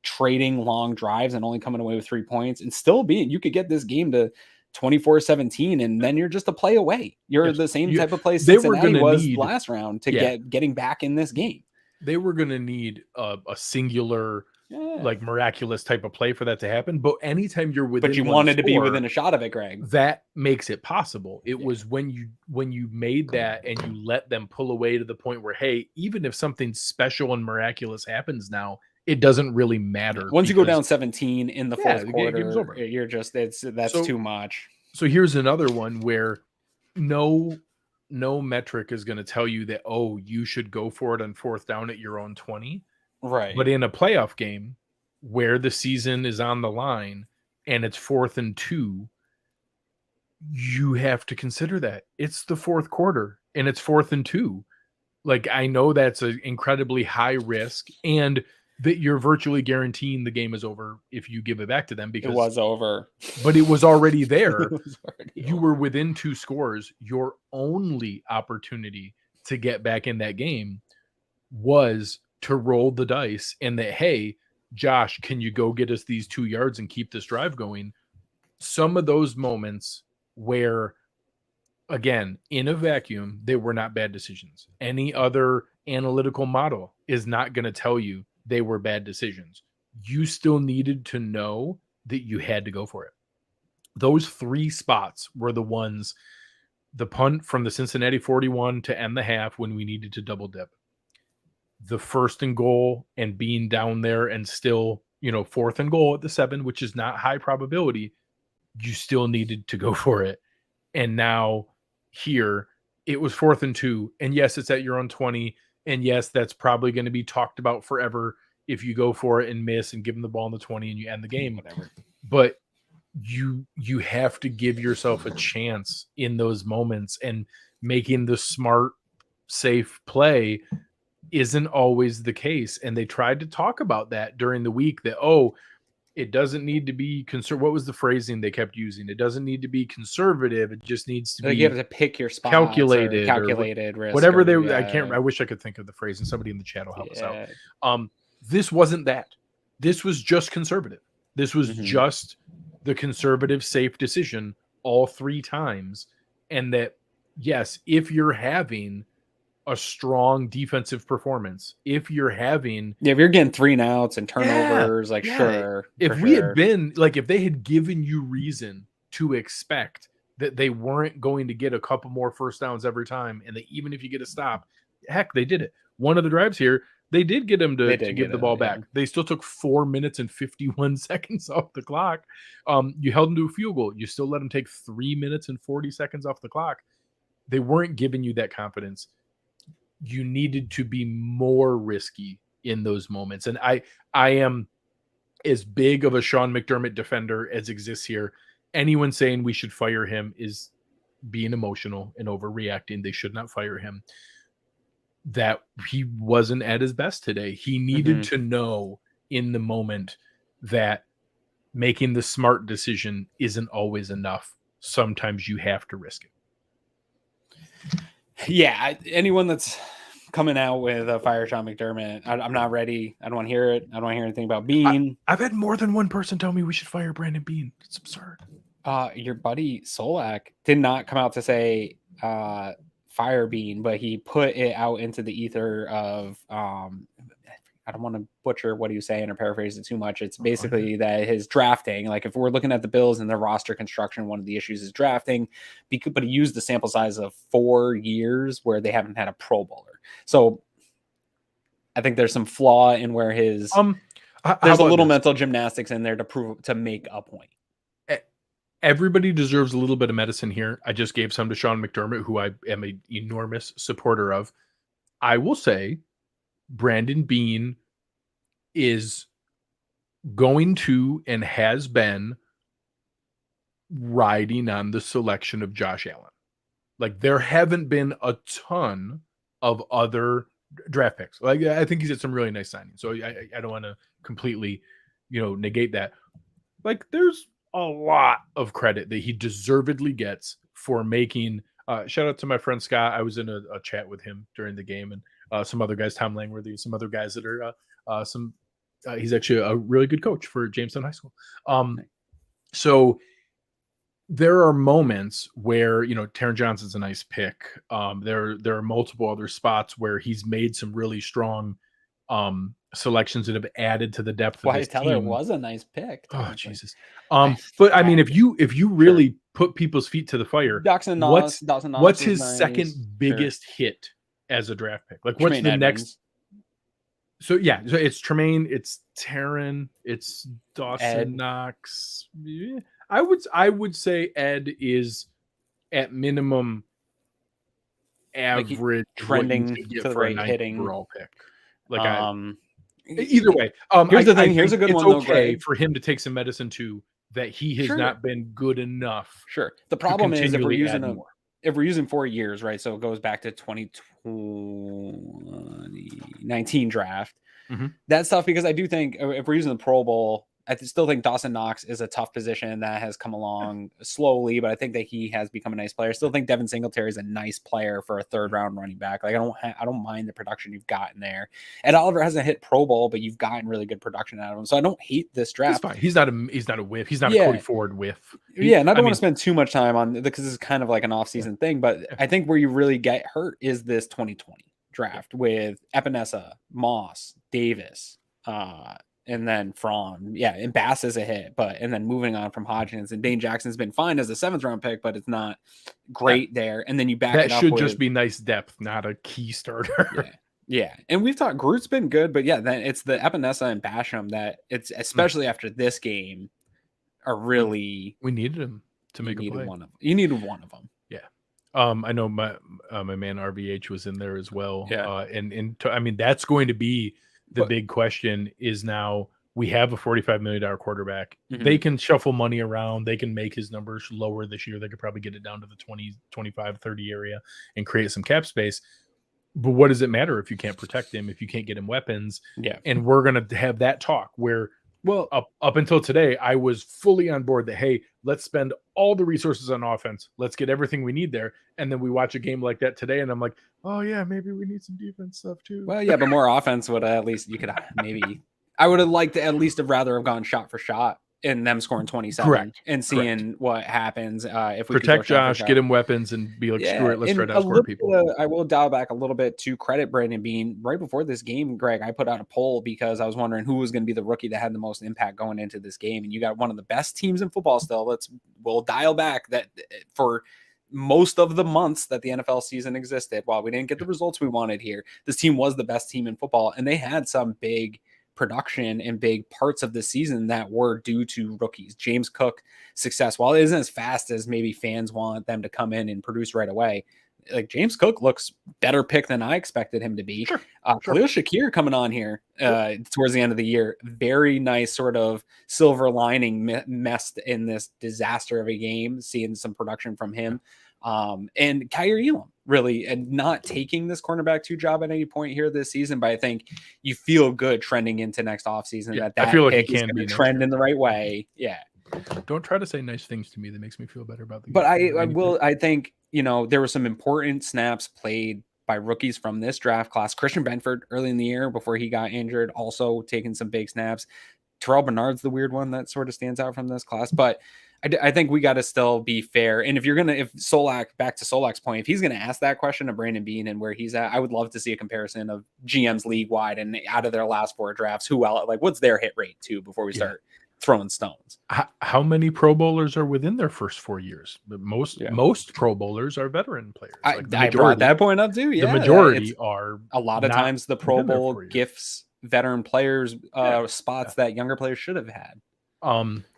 trading long drives and only coming away with 3 points and still you could get this game to 24-17, and then you're just a play away. You're the same type of play Cincinnati was last round to getting back in this game. They were going to need a singular, like miraculous type of play for that to happen. But anytime you're within, but you wanted to be within a shot of it, Greg. That makes it possible. It was when you made that and you let them pull away to the point where, hey, even if something special and miraculous happens now, it doesn't really matter. Once you go down 17 in the fourth quarter, you're just that's too much. So here's another one where no metric is going to tell you that, oh, you should go for it on 4th down at your own 20. Right. But in a playoff game where the season is on the line and it's 4th and 2, you have to consider that. It's the 4th quarter and it's 4th and 2. Like, I know that's an incredibly high risk and that you're virtually guaranteeing the game is over if you give it back to them, because it was over. But it was already there. You were within 2 scores. Your only opportunity to get back in that game was to roll the dice and that, hey, Josh, can you go get us these 2 yards and keep this drive going? Some of those moments where, again, in a vacuum, they were not bad decisions. Any other analytical model is not going to tell you they were bad decisions. You still needed to know that you had to go for it. Those 3 spots were the ones, the punt from the Cincinnati 41 to end the half when we needed to double dip. The 1st and goal and being down there and still, 4th and goal at the 7, which is not high probability, you still needed to go for it. And now here it was 4th and 2. And yes, it's at your own 20. And yes, that's probably going to be talked about forever if you go for it and miss and give them the ball in the 20 and you end the game. Whatever. But you have to give yourself a chance in those moments, and making the smart, safe play isn't always the case. And they tried to talk about that during the week that, oh, it doesn't need to be what was the phrasing they kept using? It doesn't need to be conservative. It just needs to be, you have to pick your spots, calculated risk, whatever I wish I could think of the phrase, and somebody in the chat will help us out. This wasn't that. This was just conservative. This was just the conservative, safe decision all 3 times. And that, yes, if you're having a strong defensive performance, if you're having, if you're getting 3 and outs and turnovers, sure. If we had been like, if they had given you reason to expect that they weren't going to get a couple more 1st downs every time, and that even if you get a stop, heck, they did it. One of the drives here, they did get them to give the ball back. They still took 4 minutes and 51 seconds off the clock. You held them to a field goal. You still let them take 3 minutes and 40 seconds off the clock. They weren't giving you that confidence. You needed to be more risky in those moments. And I am as big of a Sean McDermott defender as exists here. Anyone saying we should fire him is being emotional and overreacting. They should not fire him. That he wasn't at his best today. He needed to know in the moment that making the smart decision isn't always enough. Sometimes you have to risk it. Yeah, anyone that's coming out with a fire Sean McDermott, I'm not ready. I don't want to hear it. I don't want to hear anything about Beane. I've had more than one person tell me we should fire Brandon Beane. It's absurd. Your buddy Solak did not come out to say fire Beane, but he put it out into the ether of I don't want to butcher what he was saying or paraphrase it too much. It's basically that his drafting, like if we're looking at the Bills and their roster construction, one of the issues is drafting, but he used the sample size of 4 years where they haven't had a Pro Bowler. So I think there's some flaw in where his there's a little mental gymnastics in there to make a point. Everybody deserves a little bit of medicine here. I just gave some to Sean McDermott, who I am an enormous supporter of. I will say Brandon Beane is going to and has been riding on the selection of Josh Allen. Like, there haven't been a ton of other draft picks. Like, I think he's had some really nice signings. So I don't want to completely, negate that. Like, there's a lot of credit that he deservedly gets for making. Shout out to my friend Scott. I was in a chat with him during the game, and some other guys, Tom Langworthy, some other guys that are he's actually a really good coach for Jamestown High School. So there are moments where, Taron Johnson's a nice pick. There are multiple other spots where he's made some really strong selections that have added to the depth of his team. Teller was a nice pick. Oh, Jesus. But I mean, if you really put people's feet to the fire, what's his nice. Second biggest hit as a draft pick? Like, what's Tremaine the Edmonds. Next? So it's Tremaine, it's Taron, it's Dawson Knox. Yeah. I would say Ed is at minimum average, like trending to the right hitting overall pick. Like either way, here's the thing. Here's a good it's one. It's okay for him to take some medicine too. That he has not been good enough. Sure. The problem is if we're using 4 years, right? So it goes back to 2019 draft. Mm-hmm. That's tough because I do think if we're using the Pro Bowl, I still think Dawson Knox is a tough position that has come along slowly, but I think that he has become a nice player. I still think Devin Singletary is a nice player for a third round running back. Like, I don't mind the production you've gotten there. Ed Oliver hasn't hit Pro Bowl, but you've gotten really good production out of him. So I don't hate this draft. That's fine. He's not a whiff. He's not a Cody Ford whiff. And I don't want to spend too much time on because this is kind of like an off-season thing, but I think where you really get hurt is this 2020 draft with Epinesa, Moss, Davis, and then Fraun, and Bass is a hit, and then moving on from Hodgins, and Dane Jackson's been fine as a 7th round pick, but it's not great there. And then you back it up. That should just be nice depth, not a key starter. Yeah. And we've thought Groot's been good, but then it's the Epinesa and Basham that it's especially after this game are really. We needed him to make a play. You needed one of them. Yeah. I know my man RVH was in there as well. Yeah. I mean, that's going to be the big question is now we have a $45 million quarterback. Mm-hmm. They can shuffle money around. They can make his numbers lower this year. They could probably get it down to the 20, 25, 30 area and create some cap space. But what does it matter if you can't protect him, if you can't get him weapons? Yeah. And we're going to have that talk where, up until today, I was fully on board that, hey, let's spend all the resources on offense. Let's get everything we need there. And then we watch a game like that today, and I'm like, oh, yeah, maybe we need some defense stuff too. Well, yeah, but more offense would at least you could maybe – I would have liked to at least have rather have gone shot for shot and them scoring 27. Correct. And seeing what happens if we protect Josh, get him weapons, and be like, screw it, let's try to outscore people. I will dial back a little bit to credit Brandon Beane. Right before this game, Greg, I put out a poll because I was wondering who was going to be the rookie that had the most impact going into this game. And you got one of the best teams in football still. We'll dial back that for most of the months that the NFL season existed, while we didn't get the results we wanted here, this team was the best team in football. And they had some big production and big parts of the season that were due to rookies. James Cook success, while it isn't as fast as maybe fans want them to come in and produce right away, like James Cook looks better pick than I expected him to be. Sure. Khalil Shakir coming on here towards the end of the year. Very nice sort of silver lining messed in this disaster of a game, seeing some production from him. And Kyer Elam really, and not taking this cornerback 2 job at any point here this season, but I think you feel good trending into next offseason that I feel like pick it can be trend in the right way. Yeah. Don't try to say nice things to me. That makes me feel better about the game. But I think, there were some important snaps played by rookies from this draft class. Christian Benford early in the year before he got injured, also taking some big snaps. Terrell Bernard's the weird one that sort of stands out from this class, but I think we got to still be fair. And if Solak, back to Solak's point, if he's going to ask that question of Brandon Beane and where he's at, I would love to see a comparison of GMs league wide and out of their last 4 drafts, what's their hit rate too, before we start throwing stones. How many Pro Bowlers are within their first 4 years? Most Pro Bowlers are veteran players. I brought that point up too. Yeah, the majority are. A lot of times the Pro Bowl gifts veteran players spots that younger players should have had.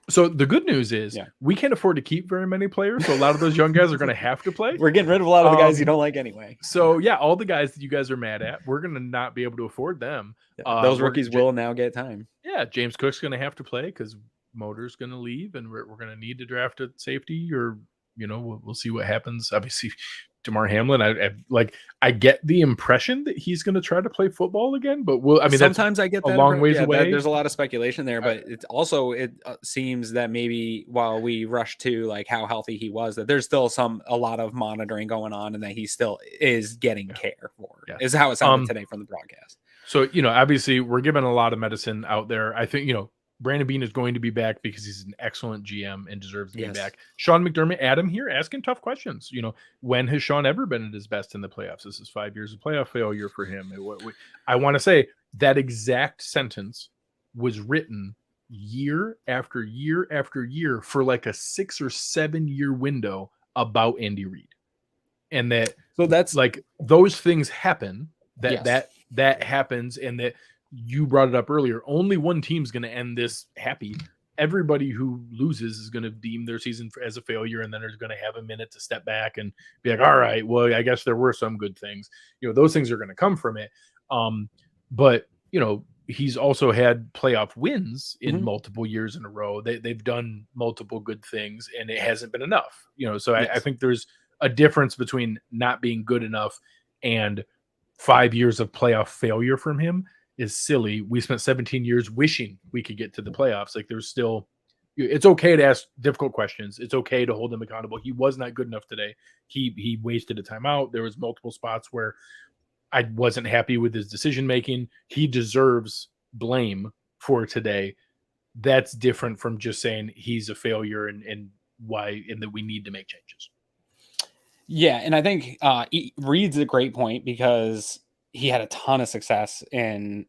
So the good news is we can't afford to keep very many players. So a lot of those young guys are going to have to play. We're getting rid of a lot of the guys you don't like anyway. So yeah, all the guys that you guys are mad at, we're going to not be able to afford them. Those rookies will now get time. Yeah, James Cook's going to have to play because Motor's going to leave, and we're going to need to draft a safety, or we'll see what happens. Obviously, DeMar Hamlin, I get the impression that he's going to try to play football again, but sometimes I get that a long ways away. There's a lot of speculation there, but it seems that maybe while we rush to like how healthy he was, that there's still a lot of monitoring going on, and that he still is getting care for. Is how it sounded today from the broadcast. So obviously we're giving a lot of medicine out there. I think Brandon Beane is going to be back because he's an excellent GM and deserves to be back. Sean McDermott, Adam here asking tough questions. When has Sean ever been at his best in the playoffs? This is 5 years of playoff failure for him. I want to say that exact sentence was written year after year after year for like a 6 or 7 year window about Andy Reid. And that's like those things happen that happens, and that you brought it up earlier. Only one team's going to end this happy. Everybody who loses is going to deem their season as a failure, and then they're going to have a minute to step back and be like, all right, well, I guess there were some good things. Those things are going to come from it. But he's also had playoff wins in multiple years in a row. They've done multiple good things, and it hasn't been enough. So I think there's a difference between not being good enough and 5 years of playoff failure from him. Is silly. We spent 17 years wishing we could get to the playoffs. Like, there's still, it's okay to ask difficult questions. It's okay to hold him accountable. He was not good enough today. He wasted a timeout. There was multiple spots where I wasn't happy with his decision making. He deserves blame for today. That's different from just saying he's a failure and that we need to make changes. Yeah, and I think Reed's a great point because he had a ton of success in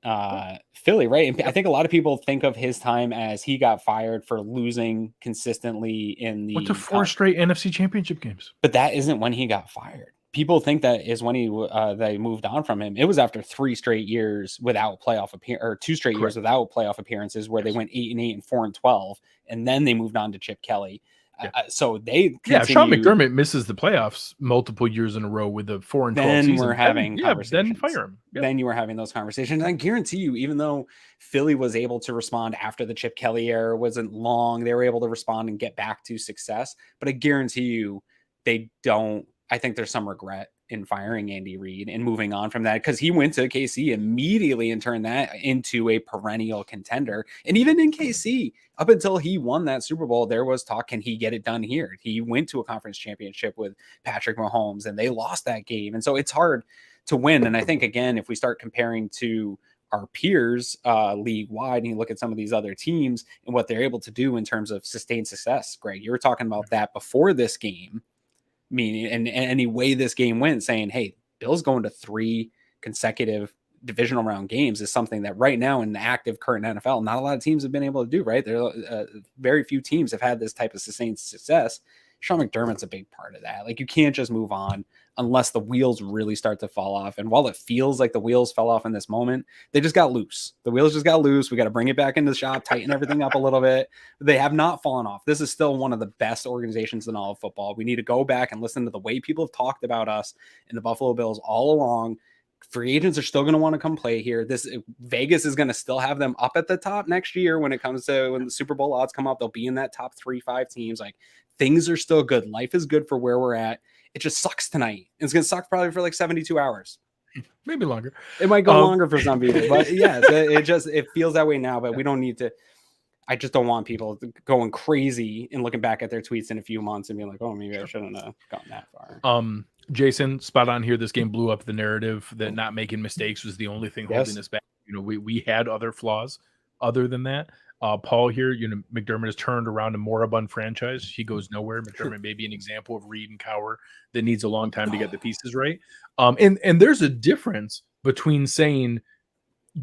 Philly, right? And I think a lot of people think of his time as he got fired for losing consistently in the went to 4 straight NFC Championship games. But that isn't when he got fired. People think that is when they moved on from him. It was after 3 straight years without playoff or 2 straight years without playoff appearances, where they went 8-8 and 4-12, and then they moved on to Chip Kelly. So they Sean McDermott misses the playoffs multiple years in a row with the 4-12 then season. We're having conversations. Then fire him. Then you were having those conversations. I guarantee you, even though Philly was able to respond after the Chip Kelly era wasn't long, they were able to respond and get back to success. But I guarantee you, they don't. I think there's some regret in firing Andy Reid and moving on from that, because he went to KC immediately and turned that into a perennial contender. And even in KC, up until he won that Super Bowl, there was talk, can he get it done here? He went to a conference championship with Patrick Mahomes, and they lost that game. And so it's hard to win. And I think, again, if we start comparing to our peers league-wide, and you look at some of these other teams and what they're able to do in terms of sustained success, Greg, you were talking about that before this game. Meaning, and any way this game went, saying, hey, Bill's going to 3 consecutive divisional round games is something that right now in the active current NFL, not a lot of teams have been able to do, right? There very few teams have had this type of sustained success. Sean McDermott's a big part of that. Like, you can't just move on unless the wheels really start to fall off. And while it feels like the wheels fell off in this moment, they just got loose. The wheels just got loose. We got to bring it back into the shop, tighten everything up a little bit. They have not fallen off. This is still one of the best organizations in all of football. We need to go back and listen to the way people have talked about us and the Buffalo Bills all along. Free agents are still going to want to come play here. Vegas is going to still have them up at the top next year when the Super Bowl odds come up. They'll be in that top 3-5 teams. Like, things are still good. Life is good for where we're at. It just sucks tonight. It's going to suck probably for like 72 hours. Maybe longer. It might go longer for some people, but yeah, it feels that way now, but we don't need to. I just don't want people going crazy and looking back at their tweets in a few months and being like, oh, maybe I shouldn't have gotten that far. Jason, spot on here. This game blew up the narrative that not making mistakes was the only thing holding us back. We had other flaws other than that. Paul here, McDermott has turned around a moribund franchise. He goes nowhere. McDermott may be an example of Reid and Cowher that needs a long time to get the pieces right. And there's a difference between saying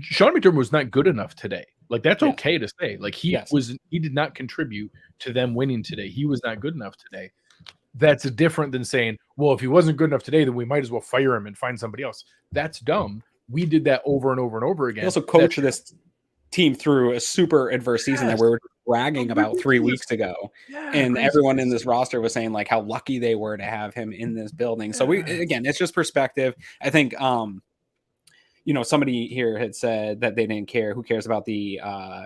Sean McDermott was not good enough today. Like, that's okay to say. Like, he did not contribute to them winning today. He was not good enough today. That's different than saying, well, if he wasn't good enough today, then we might as well fire him and find somebody else. That's dumb. We did that over and over and over again. He also coached this team through a super adverse season that we were bragging about 3 weeks ago. And everyone in this roster was saying like how lucky they were to have him in this building. So again, it's just perspective. I think, somebody here had said that they didn't care. Who cares about the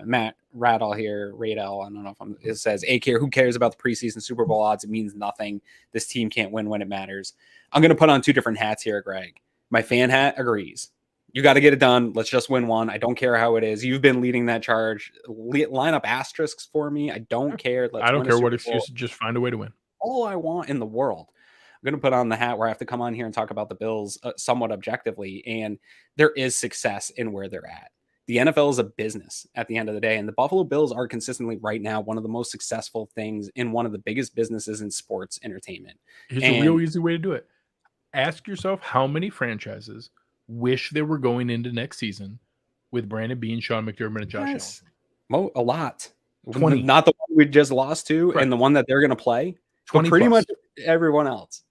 Matt Radel here? Radel, I don't know if it says who cares about the preseason Super Bowl odds? It means nothing. This team can't win when it matters. I'm going to put on 2 different hats here, Greg. My fan hat agrees. You got to get it done. Let's just win one. I don't care how it is. You've been leading that charge. Line up asterisks for me. I don't care. I don't care what excuse. Just find a way to win. All I want in the world. I'm going to put on the hat where I have to come on here and talk about the Bills somewhat objectively. And there is success in where they're at. The NFL is a business at the end of the day. And the Buffalo Bills are consistently right now one of the most successful things in one of the biggest businesses in sports entertainment. Here's a real easy way to do it. Ask yourself how many franchises wish they were going into next season with Brandon Beane, Sean McDermott, and Josh Allen. A lot. 20. Not the one we just lost to, and the one that they're going to play. 20 pretty plus. much everyone else.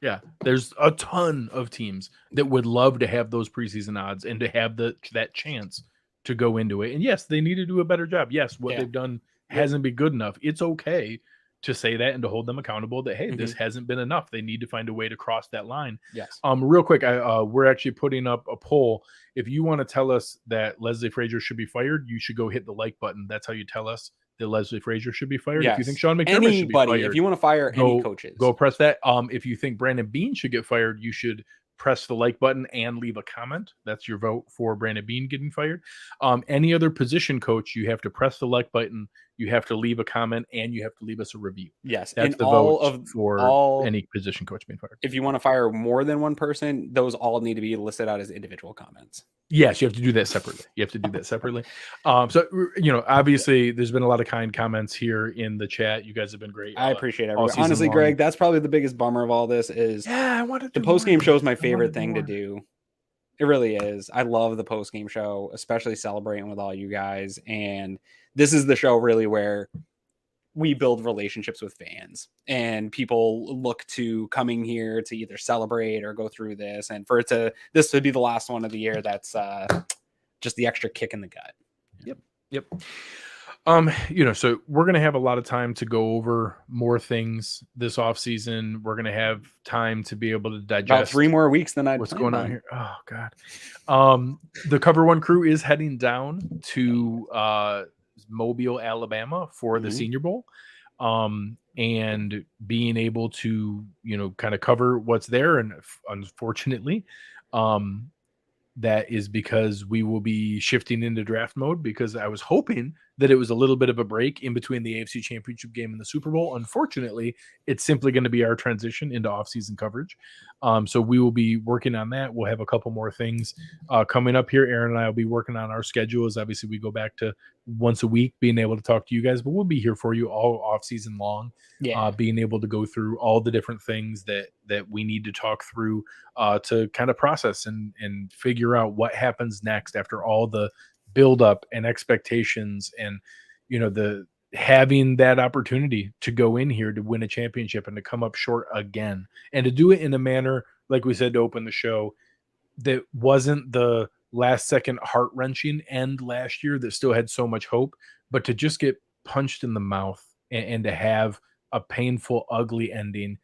Yeah, there's a ton of teams that would love to have those preseason odds and to have that chance to go into it. And yes, they need to do a better job. Yes, what they've done hasn't been good enough. It's okay to say that and to hold them accountable that, hey, this hasn't been enough. They need to find a way to cross that line. Yes. Real quick, we're actually putting up a poll. If you want to tell us that Leslie Frazier should be fired, you should go hit the like button. That's how you tell us that Leslie Frazier should be fired. Yes. If you think Sean McDermott should be fired, if you want to fire any coaches, go press that. If you think Brandon Beane should get fired, you should press the like button and leave a comment. That's your vote for Brandon Beane getting fired. Any other position coach, you have to press the like button, you have to leave a comment, and you have to leave us a review. Yes, that's the vote for any position coach being fired. If you want to fire more than one person, those all need to be listed out as individual comments. Yes, you have to do that separately. So, obviously there's been a lot of kind comments here in the chat. You guys have been great. I appreciate it. Honestly, Greg, that's probably the biggest bummer of all this is the post-game show is my favorite thing to do. It really is. I love the post-game show, especially celebrating with all you guys. And this is the show really where we build relationships with fans and people look to coming here to either celebrate or go through this. And for this to be the last one of the year, that's just the extra kick in the gut. Yep. So we're going to have a lot of time to go over more things this off season. We're going to have time to be able to digest about 3 more weeks than I'd what's going on here. Oh God. The Cover One crew is heading down to, Mobile, Alabama for the Senior Bowl, and being able to, kind of cover what's there. And unfortunately, that is because we will be shifting into draft mode, because I was hoping that it was a little bit of a break in between the AFC Championship game and the Super Bowl. Unfortunately, it's simply going to be our transition into off-season coverage. So we will be working on that. We'll have a couple more things coming up here. Aaron and I will be working on our schedules. Obviously, we go back to once a week being able to talk to you guys, but we'll be here for you all off-season long, being able to go through all the different things that we need to talk through to kind of process and figure out what happens next after all the build up and expectations and, the having that opportunity to go in here to win a championship and to come up short again, and to do it in a manner, like we said, to open the show, that wasn't the last second heart-wrenching end last year that still had so much hope, but to just get punched in the mouth and to have a painful, ugly ending.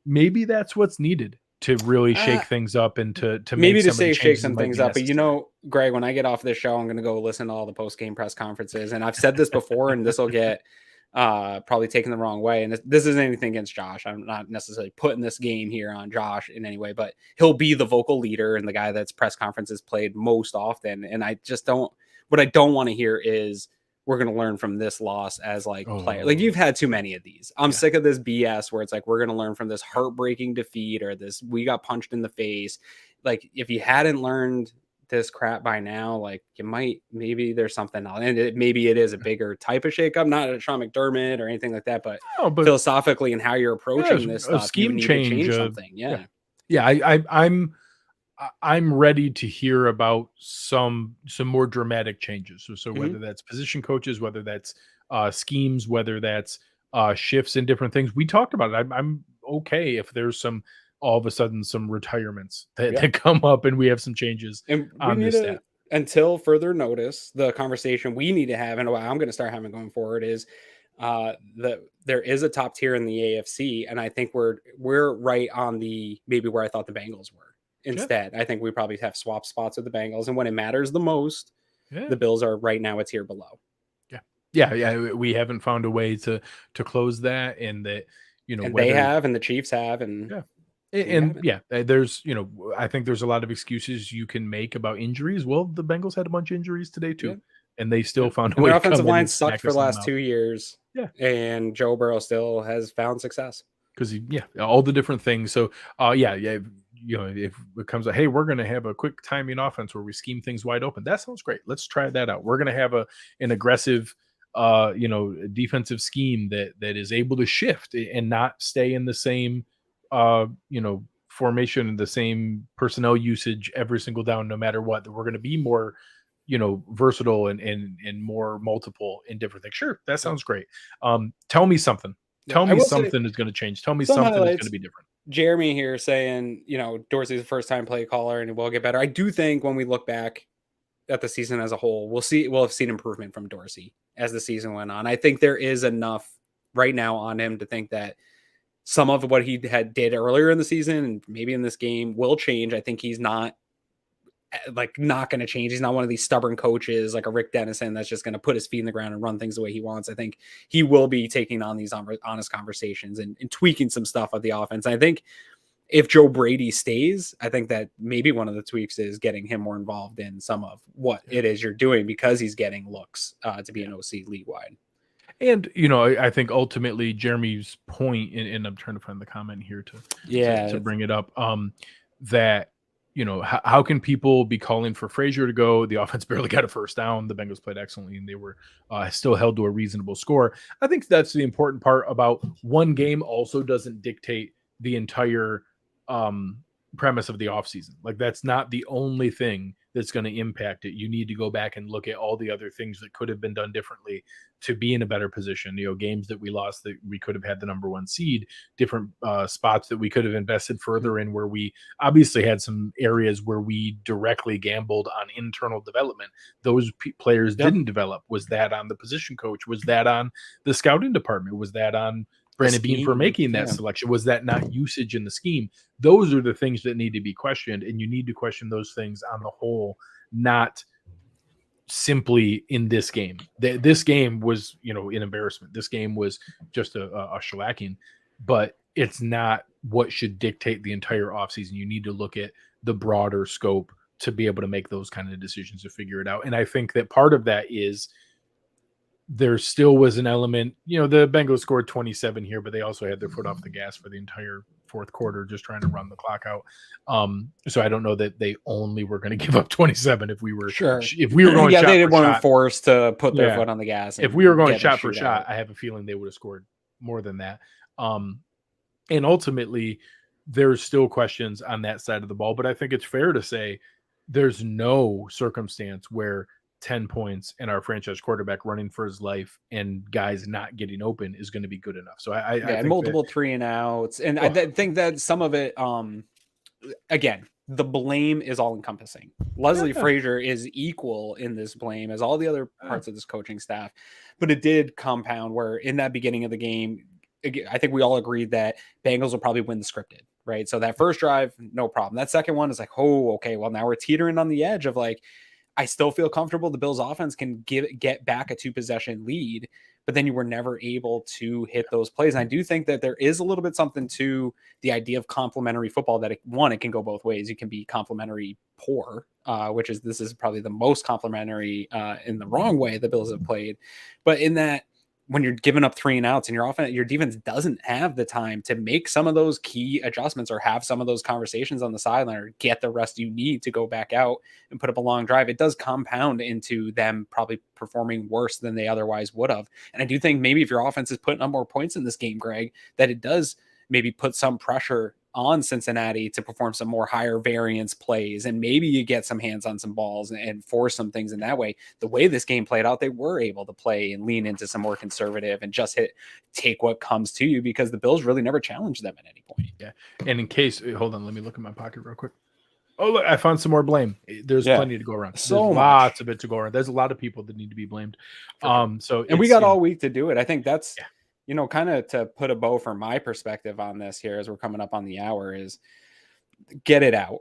Maybe that's what's needed to really shake things up and to maybe to say shake some things up. But Greg, when I get off this show, I'm going to go listen to all the post-game press conferences. And I've said this before, and this will get probably taken the wrong way. And this isn't anything against Josh. I'm not necessarily putting this game here on Josh in any way, but he'll be the vocal leader and the guy that's press conferences played most often. And I just what I don't want to hear is we're going to learn from this loss as player. Like, you've had too many of these. I'm sick of this BS where it's like, we're going to learn from this heartbreaking defeat or this, we got punched in the face. Like, if you hadn't learned this crap by now, like, maybe there's something else. And maybe it is a bigger type of shakeup, not a Sean McDermott or anything like that, but philosophically and how you're approaching this stuff, scheme you change, need to change something. I'm ready to hear about some more dramatic changes. So whether that's position coaches, whether that's schemes, whether that's shifts in different things, we talked about it. I'm okay if there's all of a sudden some retirements that come up and we have some changes and on this staff. until further notice, the conversation we need to have, and what I'm going to start having going forward, is there is a top tier in the AFC, and I think we're right on the maybe where I thought the Bengals were. Instead, I think we probably have swap spots with the Bengals, and when it matters the most, the Bills are right now a tier below. Yeah. We haven't found a way to close that, and that and they have, and the Chiefs have, and there's I think there's a lot of excuses you can make about injuries. Well, the Bengals had a bunch of injuries today too, and they still found a way. Their offensive line sucked for the last 2 years. And Joe Burrow still has found success because all the different things. So if it comes hey, we're going to have a quick timing offense where we scheme things wide open, that sounds great. Let's try that out. We're going to have an aggressive defensive scheme that is able to shift and not stay in the same formation and the same personnel usage every single down, no matter what. That we're going to be more versatile and more multiple in different things. Sure, that sounds great. Tell me something. Tell me something is going to change. Tell me something is going to be different. Jeremy here saying, Dorsey's a first-time play caller and it will get better. I do think when we look back at the season as a whole, we'll have seen improvement from Dorsey as the season went on. I think there is enough right now on him to think that some of what he did earlier in the season and maybe in this game will change. I think he's not going to change. He's not one of these stubborn coaches like a Rick Dennison that's just going to put his feet in the ground and run things the way he wants. I think he will be taking on these honest conversations and tweaking some stuff of the offense. And I think if Joe Brady stays, I think that maybe one of the tweaks is getting him more involved in some of what it is you're doing, because he's getting looks to be an OC league wide. And, I think ultimately Jeremy's point, and I'm trying to find the comment here to bring it up, that, how can people be calling for Frazier to go? The offense barely got a first down. The Bengals played excellently, and they were still held to a reasonable score. I think that's the important part about one game also doesn't dictate the entire premise of the offseason. Like, that's not the only thing that's going to impact it. You need to go back and look at all the other things that could have been done differently to be in a better position. Games that we lost that we could have had the number one seed, different spots that we could have invested further in, where we obviously had some areas where we directly gambled on internal development. Those players didn't develop. Was that on the position coach? Was that on the scouting department? Was that on Brandon Beane for making that selection? Was that not usage in the scheme? Those are the things that need to be questioned, and you need to question those things on the whole, not simply in this game. This game was, an embarrassment. This game was just a shellacking, but it's not what should dictate the entire offseason. You need to look at the broader scope to be able to make those kind of decisions to figure it out. And I think that part of that is there still was an element, the Bengals scored 27 here, but they also had their foot off the gas for the entire fourth quarter, just trying to run the clock out. So I don't know that they only were going to give up 27. If we were going they did want forced to put their foot on the gas. If we were going shot for shot, I have a feeling they would have scored more than that. And ultimately, there's still questions on that side of the ball, but I think it's fair to say there's no circumstance where 10 points and our franchise quarterback running for his life and guys not getting open is going to be good enough. So I think multiple 3-and-outs. And I think that some of it, again, the blame is all encompassing. Leslie Frazier is equal in this blame as all the other parts of this coaching staff, but it did compound where in that beginning of the game, I think we all agreed that Bengals will probably win the scripted, right? So that first drive, no problem. That second one is like, oh, okay, well, now we're teetering on the edge of like, I still feel comfortable the Bills offense can get back a 2-possession lead, but then you were never able to hit those plays. And I do think that there is a little bit something to the idea of complementary football, that it can go both ways. You can be complementary poor, this is probably the most complementary in the wrong way the Bills have played. But in that, when you're giving up 3-and-outs and your defense doesn't have the time to make some of those key adjustments or have some of those conversations on the sideline or get the rest you need to go back out and put up a long drive, it does compound into them probably performing worse than they otherwise would have. And I do think maybe if your offense is putting up more points in this game, Greg, that it does maybe put some pressure on Cincinnati to perform some more higher variance plays, and maybe you get some hands on some balls and force some things in that way. The way this game played out, they were able to play and lean into some more conservative and just take what comes to you, because the Bills really never challenged them at any point. Yeah. And in case, hold on, let me look in my pocket real quick. Oh, look, I found some more blame. There's plenty to go around. So There's much. lots of it to go around. There's a lot of people that need to be blamed. So and we got all week to do it. I think that's, yeah. Kind of to put a bow from my perspective on this here as we're coming up on the hour is get it out.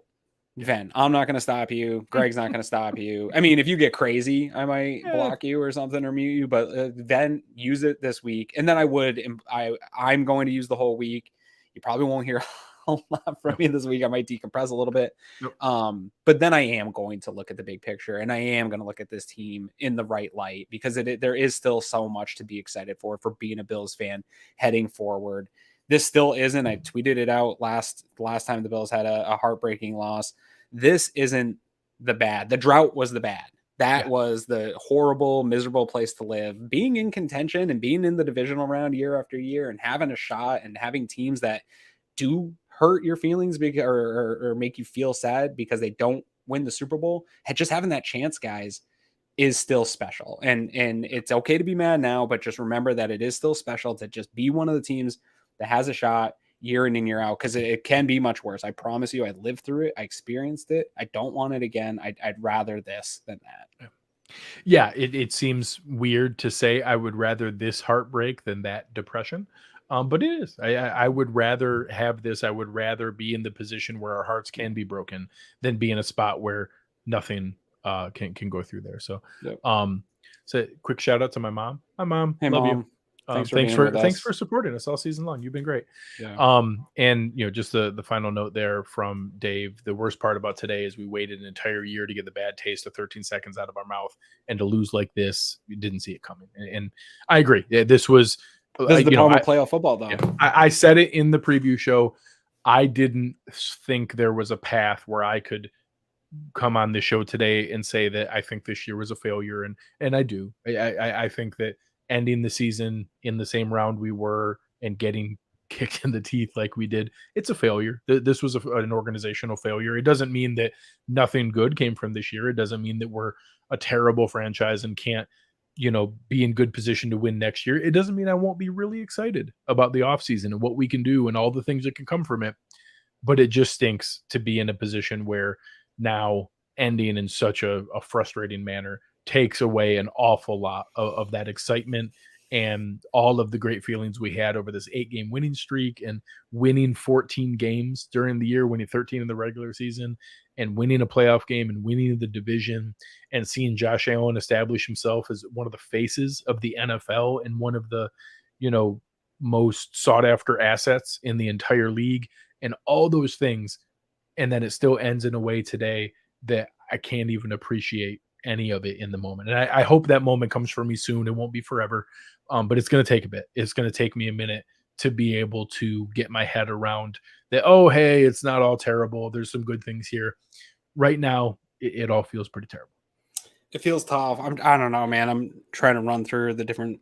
Vent. I'm not going to stop you. Greg's not going to stop you. I mean, if you get crazy, I might block you or something or mute you, but then use it this week. And then I'm going to use the whole week. You probably won't hear a lot from me this week. I might decompress a little bit. But then I am going to look at the big picture, and I am going to look at this team in the right light, because there is still so much to be excited for being a Bills fan heading forward. This still isn't. I tweeted it out last time the Bills had a heartbreaking loss. This isn't the bad. The drought was the bad. That was the horrible, miserable place to live. Being in contention and being in the divisional round year after year and having a shot and having teams that do hurt your feelings or make you feel sad because they don't win the Super Bowl, just having that chance, guys, is still special. And it's okay to be mad now, but just remember that it is still special to just be one of the teams that has a shot year in and year out, because it can be much worse. I promise you, I lived through it. I experienced it. I don't want it again. I'd rather this than that. Yeah, it seems weird to say I would rather this heartbreak than that depression. But it is. I would rather have this. I would rather be in the position where our hearts can be broken than be in a spot where nothing can go through there. So, so quick shout out to my mom. Hi, Mom. Hey, Love Mom. you. Thanks for supporting us all season long. You've been great. Yeah. And just the final note there from Dave. The worst part about today is we waited an entire year to get the bad taste of 13 seconds out of our mouth, and to lose like this, we didn't see it coming. And I agree. This is the problem with playoff football, though. Yeah, I said it in the preview show. I didn't think there was a path where I could come on the show today and say that I think this year was a failure, and I do. I think that ending the season in the same round we were and getting kicked in the teeth like we did, it's a failure. This was an organizational failure. It doesn't mean that nothing good came from this year. It doesn't mean that we're a terrible franchise and can't be in good position to win next year. It doesn't mean I won't be really excited about the offseason and what we can do and all the things that can come from it. But it just stinks to be in a position where now ending in such a frustrating manner takes away an awful lot of that excitement and all of the great feelings we had over this 8-game winning streak and winning 14 games during the year, winning 13 in the regular season and winning a playoff game and winning the division and seeing Josh Allen establish himself as one of the faces of the NFL and one of the, most sought after assets in the entire league and all those things. And then it still ends in a way today that I can't even appreciate any of it in the moment. And I hope that moment comes for me soon. It won't be forever, but it's going to take a bit. It's going to take me a minute to be able to get my head around that. Oh, hey, it's not all terrible. There's some good things here. Right now, it all feels pretty terrible. It feels tough. I don't know, man. I'm trying to run through the different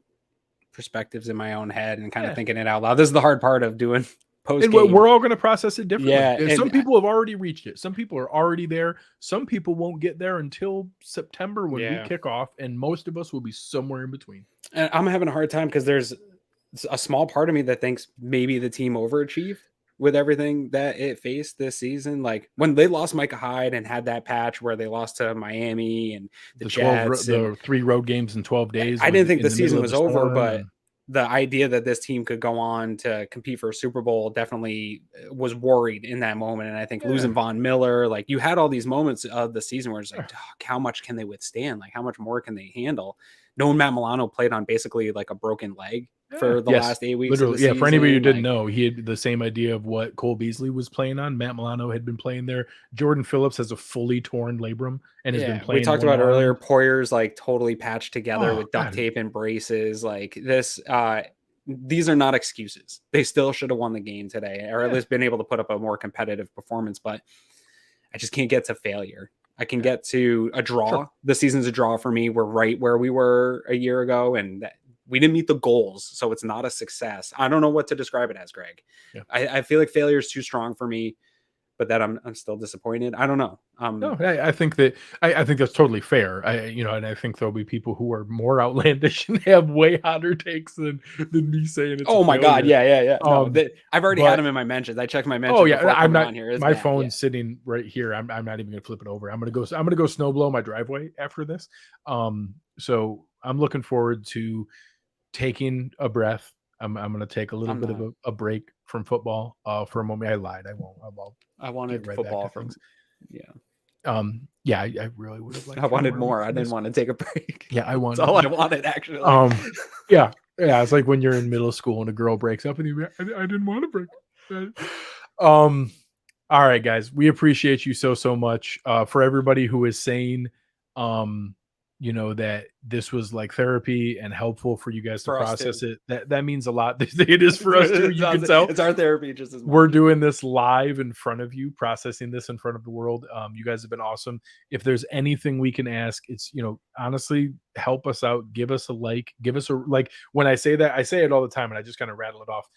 perspectives in my own head and kind of thinking it out loud. This is the hard part of doing post game. We're all going to process it differently. Yeah, some people have already reached it. Some people are already there. Some people won't get there until September when we kick off, and most of us will be somewhere in between. And I'm having a hard time because there's a small part of me that thinks maybe the team overachieved with everything that it faced this season. Like when they lost Micah Hyde and had that patch where they lost to Miami and the Jets, the 3 road games in 12 days. I didn't think the season was over, but the idea that this team could go on to compete for a Super Bowl definitely was worried in that moment. And I think losing Von Miller, like you had all these moments of the season where it's like, how much can they withstand? Like how much more can they handle? Knowing Matt Milano played on basically like a broken leg for the last 8 weeks. Literally, for anybody who didn't know, he had the same idea of what Cole Beasley was playing on. Matt Milano had been playing there. Jordan Phillips has a fully torn labrum and has been playing. We talked about earlier, Poyer's like totally patched together with duct tape and braces. Like this, these are not excuses. They still should have won the game today, or at least been able to put up a more competitive performance. But I just can't get to failure. I can get to a draw. Sure. The season's a draw for me. We're right where we were a year ago, and we didn't meet the goals, so it's not a success. I don't know what to describe it as, Greg. I feel like failure is too strong for me. but that I'm still disappointed. I don't know. No, I think that I think that's totally fair. And I think there'll be people who are more outlandish and have way hotter takes than me saying it's. Oh my God, yeah. No, I've already had but them in my mentions. I checked my mentions. Oh yeah, before I'm coming not. on here. It's My bad, phone's sitting right here. I'm not even gonna flip it over. I'm gonna go snow blow my driveway after this. So I'm looking forward to taking a breath. I'm gonna take a little bit of a break from football for a moment. I lied. I won't. I wanted right football from. Yeah. I really would have liked. I wanted more. I didn't want to take a break. Yeah, I wanted. That's all I wanted, actually. Yeah. It's like when you're in middle school and a girl breaks up and I didn't want to break. All right, guys, we appreciate you so much. For everybody who is saying, that this was like therapy and helpful for you guys to process it. That means a lot. It is for us too. You can tell it's our therapy just as much. We're doing this live in front of you, processing this in front of the world. You guys have been awesome. If there's anything we can ask, it's honestly help us out. Give us a like. Give us a like. When I say that, I say it all the time, and I just kind of rattle it off.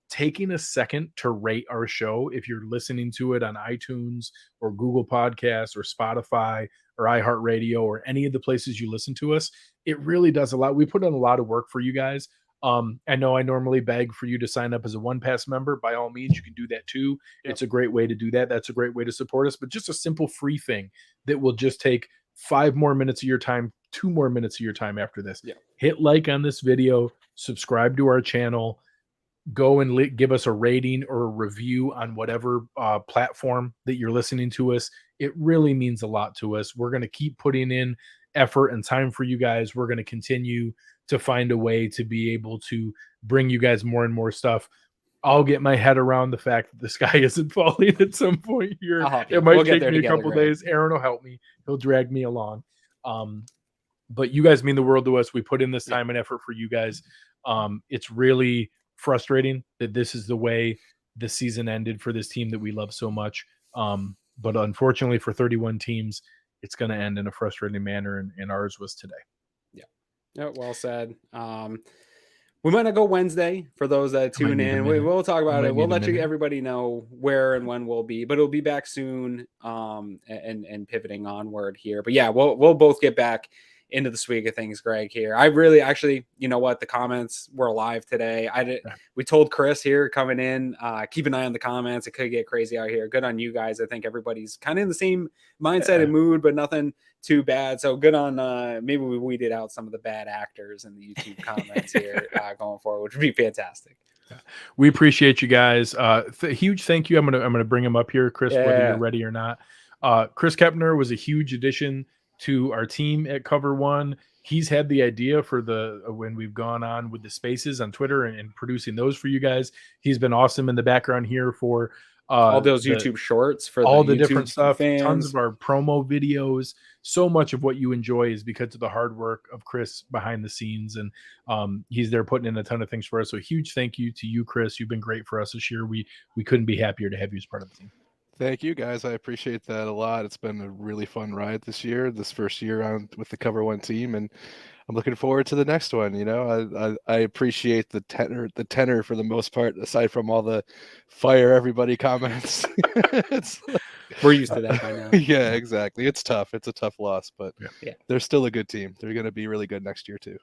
Taking a second to rate our show, if you're listening to it on iTunes or Google Podcasts or Spotify or iHeartRadio or any of the places you listen to us, it really does a lot. We put in a lot of work for you guys. I know I normally beg for you to sign up as a OnePass member. By all means, you can do that too. Yep. It's a great way to do that. That's a great way to support us, but just a simple free thing that will just take 5 more minutes of your time, 2 more minutes of your time after this. Yeah. Hit like on this video, subscribe to our channel, go and give us a rating or a review on whatever platform that you're listening to us. It really means a lot to us. We're going to keep putting in effort and time for you guys. We're going to continue to find a way to be able to bring you guys more and more stuff. I'll get my head around the fact that the sky isn't falling at some point here. It might take me a couple days. Aaron will help me. He'll drag me along. But you guys mean the world to us. We put in this time and effort for you guys. It's really frustrating that this is the way the season ended for this team that we love so much. But unfortunately for 31 teams, it's going to end in a frustrating manner, and ours was today. Yeah, well said. We might not go Wednesday for those that tune in. We'll talk about it. We'll let everybody know where and when we'll be, but it'll be back soon. And pivoting onward here. But yeah, we'll both get back into the swing of things, Greg, here. I really actually, the comments were alive today. We told Chris here coming in, keep an eye on the comments. It could get crazy out here. Good on you guys. I think everybody's kind of in the same mindset and mood, but nothing too bad. So good on maybe we weeded out some of the bad actors in the YouTube comments here going forward, which would be fantastic. We appreciate you guys. Huge thank you. I'm gonna bring him up here, Chris, whether you're ready or not. Chris Kepner was a huge addition to our team at Cover One. He's had the idea for when we've gone on with the spaces on Twitter and producing those for you guys. He's been awesome in the background here for all those YouTube shorts for all the YouTube different stuff, fans. Tons of our promo videos. So much of what you enjoy is because of the hard work of Chris behind the scenes, and he's there putting in a ton of things for us. So huge thank you to you, Chris. You've been great for us this year. We couldn't be happier to have you as part of the team. Thank you, guys. I appreciate that a lot. It's been a really fun ride this year, this first year on with the Cover One team, and I'm looking forward to the next one. I appreciate the tenor for the most part, aside from all the fire everybody comments. We're used to that by now. Yeah, exactly. It's tough. It's a tough loss, but they're still a good team. They're going to be really good next year too.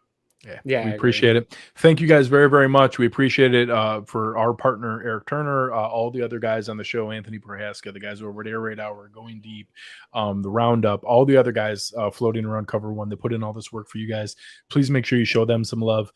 Yeah, we appreciate it. Thank you guys very, very much. We appreciate it for our partner, Eric Turner, all the other guys on the show, Anthony Prohaska, the guys over at Air Raid Hour, Going Deep, the Roundup, all the other guys floating around Cover One that put in all this work for you guys. Please make sure you show them some love.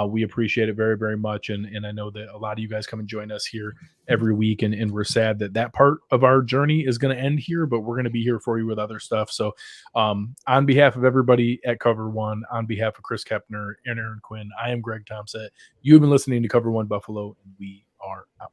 We appreciate it very, very much. And I know that a lot of you guys come and join us here every week. And we're sad that part of our journey is going to end here, but we're going to be here for you with other stuff. So on behalf of everybody at Cover One, on behalf of Chris Kepner and Aaron Quinn, I am Greg Tompsett. You've been listening to Cover One Buffalo, and we are out.